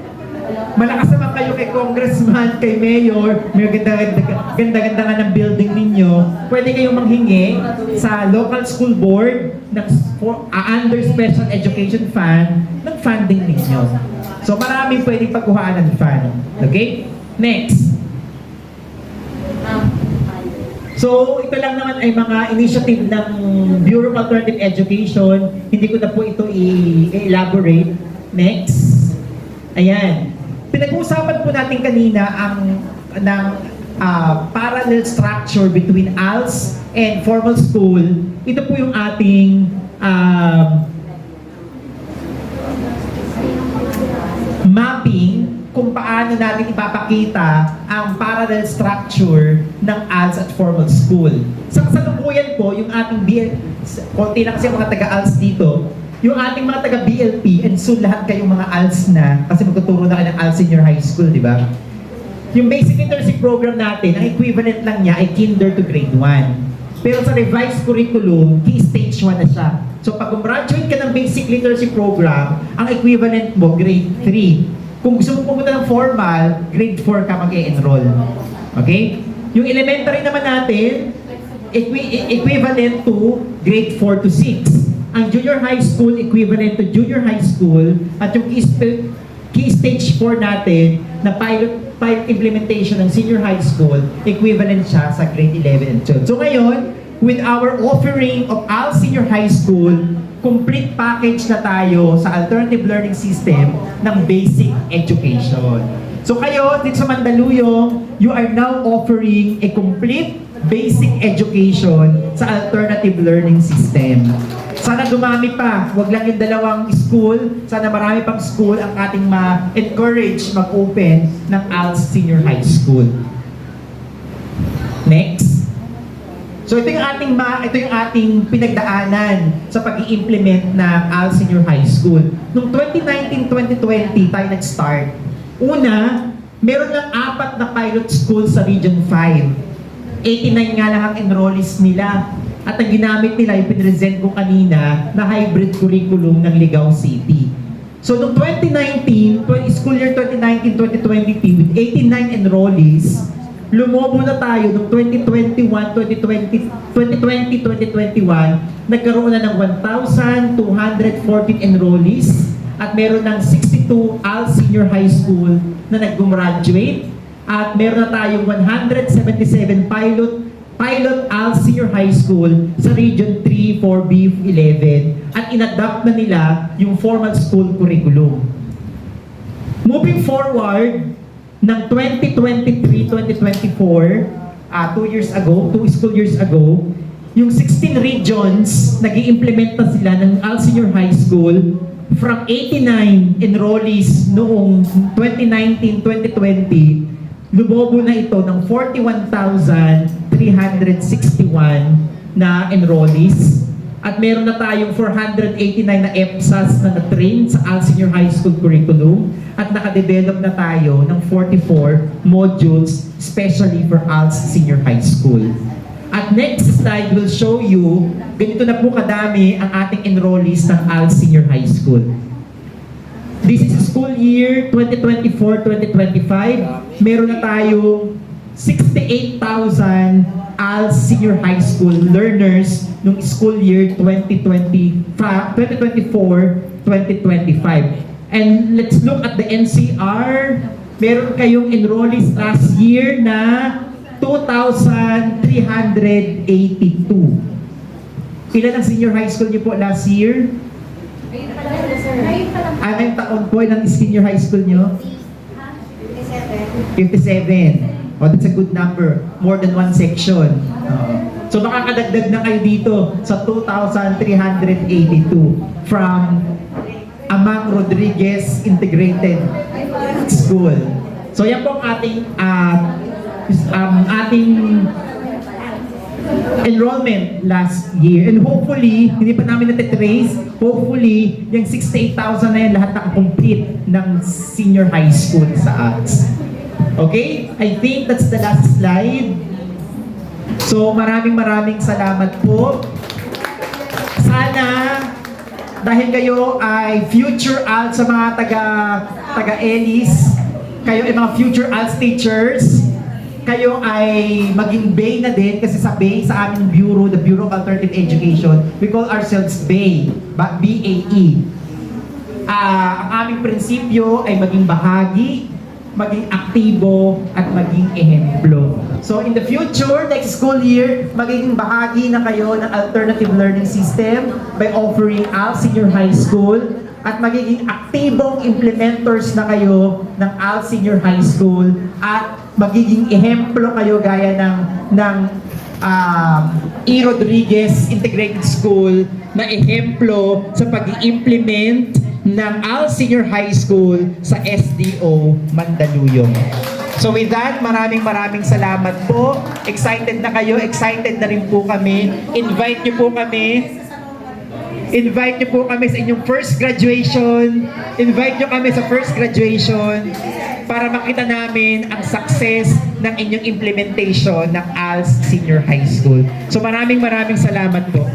malakas naman kayo kay Congressman, kay Mayor, may ganda-ganda nga ng building ninyo. Pwede kayong manghingi sa local school board ng under Special Education Fund ng funding ninyo. So, maraming pwedeng pagkuhaan ng fund. Okay? Next. So, ito lang naman ay mga initiative ng Bureau of Alternative Education. Hindi ko na po ito i-elaborate. Next. Ayan. Pinag-uusapan po natin kanina ng parallel structure between ALS and formal school. Ito po yung ating mapping kung paano natin ipapakita ang parallel structure ng ALS at formal school. Sa kasalukuyan po, yung ating konti lang kasi mga taga-ALS dito, yung ating mga taga-BLP, and soon lahat kayong mga ALS na, kasi magtuturo na kayo ng ALS Senior High School, di ba? Yung basic literacy program natin, ang equivalent lang niya ay kinder to grade 1. Pero sa revised curriculum, key stage 1 na siya. So pag graduate ka ng basic literacy program, ang equivalent mo, grade 3. Kung gusto mo pumunta ng formal, grade 4 ka mag-e-enroll. Okay? Yung elementary naman natin, equivalent to grade 4 to 6. Ang junior high school, equivalent to junior high school. At yung key stage 4 natin, na pilot implementation ng senior high school, equivalent siya sa grade 11 and 12. So ngayon, with our offering of ALS Senior High School, complete package na tayo sa alternative learning system ng basic education. So kayo, dito sa Mandaluyong, you are now offering a complete basic education sa alternative learning system. Sana dumami pa, wag lang yung dalawang school, sana marami pang school ang ating ma-encourage mag-open ng ALS Senior High School. Next. So ito yung ating pinagdaanan sa pag-i-implement ng ALS Senior High School. Noong 2019-2020 tayo nag-start. Una, meron lang 4 na pilot school sa Region 5. 89 nga lang ang enrollees nila. At ang ginamit nila, yung pinresent ko kanina, na hybrid curriculum ng Ligao City. So noong 2019, school year 2019-2020 with 89 enrollees, lumobo na tayo noong 2020-2021, nagkaroon na ng 1,214 enrollees at meron ng 62 ALS Senior High School na nag-graduate at meron na tayong 177 pilot ALS Senior High School sa Region 3, 4B, 11 at inadapt na nila yung formal school curriculum. Moving forward, ng 2023-2024, 2 school years ago, yung 16 regions, nag-i-implement na sila ng ALS Senior High School from 89 enrollees noong 2019-2020, lumobo na ito ng 41,361 na enrollees. At meron na tayong 489 na EPSAs na na-train sa ALS Senior High School curriculum at nakadevelop na tayo ng 44 modules especially for ALS Senior High School. At next slide will show you, ganito na po kadami ang ating enrollees ng ALS Senior High School. This is school year 2024-2025. Meron na tayong 68,000 ALS Senior High School learners nung school year 2024-2025. And let's look at the NCR. Meron kayong enrollees last year na 2,382. Ilan ang senior high school niyo po last year? Anong taon po ng senior high school niyo? 57. Oh, that's a good number. More than one section. So makakadagdag na kayo dito sa 2,382 from Amang Rodriguez Integrated School. So yan po ang ating enrollment last year. And hopefully, hindi pa namin natitrace, hopefully, yung 68,000 na yan lahat nakakomplete ng senior high school sa ALS. Okay? I think that's the last slide. So maraming salamat po. Sana dahil kayo ay future ALS sa mga taga-ELIS, kayo ay mga future ALS teachers, kayo ay maging BAE na din kasi sa BAE, sa aming bureau, the Bureau of Alternative Education, we call ourselves BAE, B-A-E. Ang aming prinsipyo ay maging bahagi, maging aktibo, at maging ehemplo. So in the future, next school year, magiging bahagi na kayo ng alternative learning system by offering ALS Senior High School at magiging aktibong implementers na kayo ng ALS Senior High School at magiging ehemplo kayo gaya ng E. Rodriguez Integrated School na ehemplo sa pag-i-implement ng ALS Senior High School sa SDO Mandaluyong. So with that, maraming salamat po. Excited na kayo, excited na rin po kami. Invite niyo po kami sa inyong first graduation. Invite niyo kami sa first graduation para makita namin ang success ng inyong implementation ng ALS Senior High School. So maraming salamat po.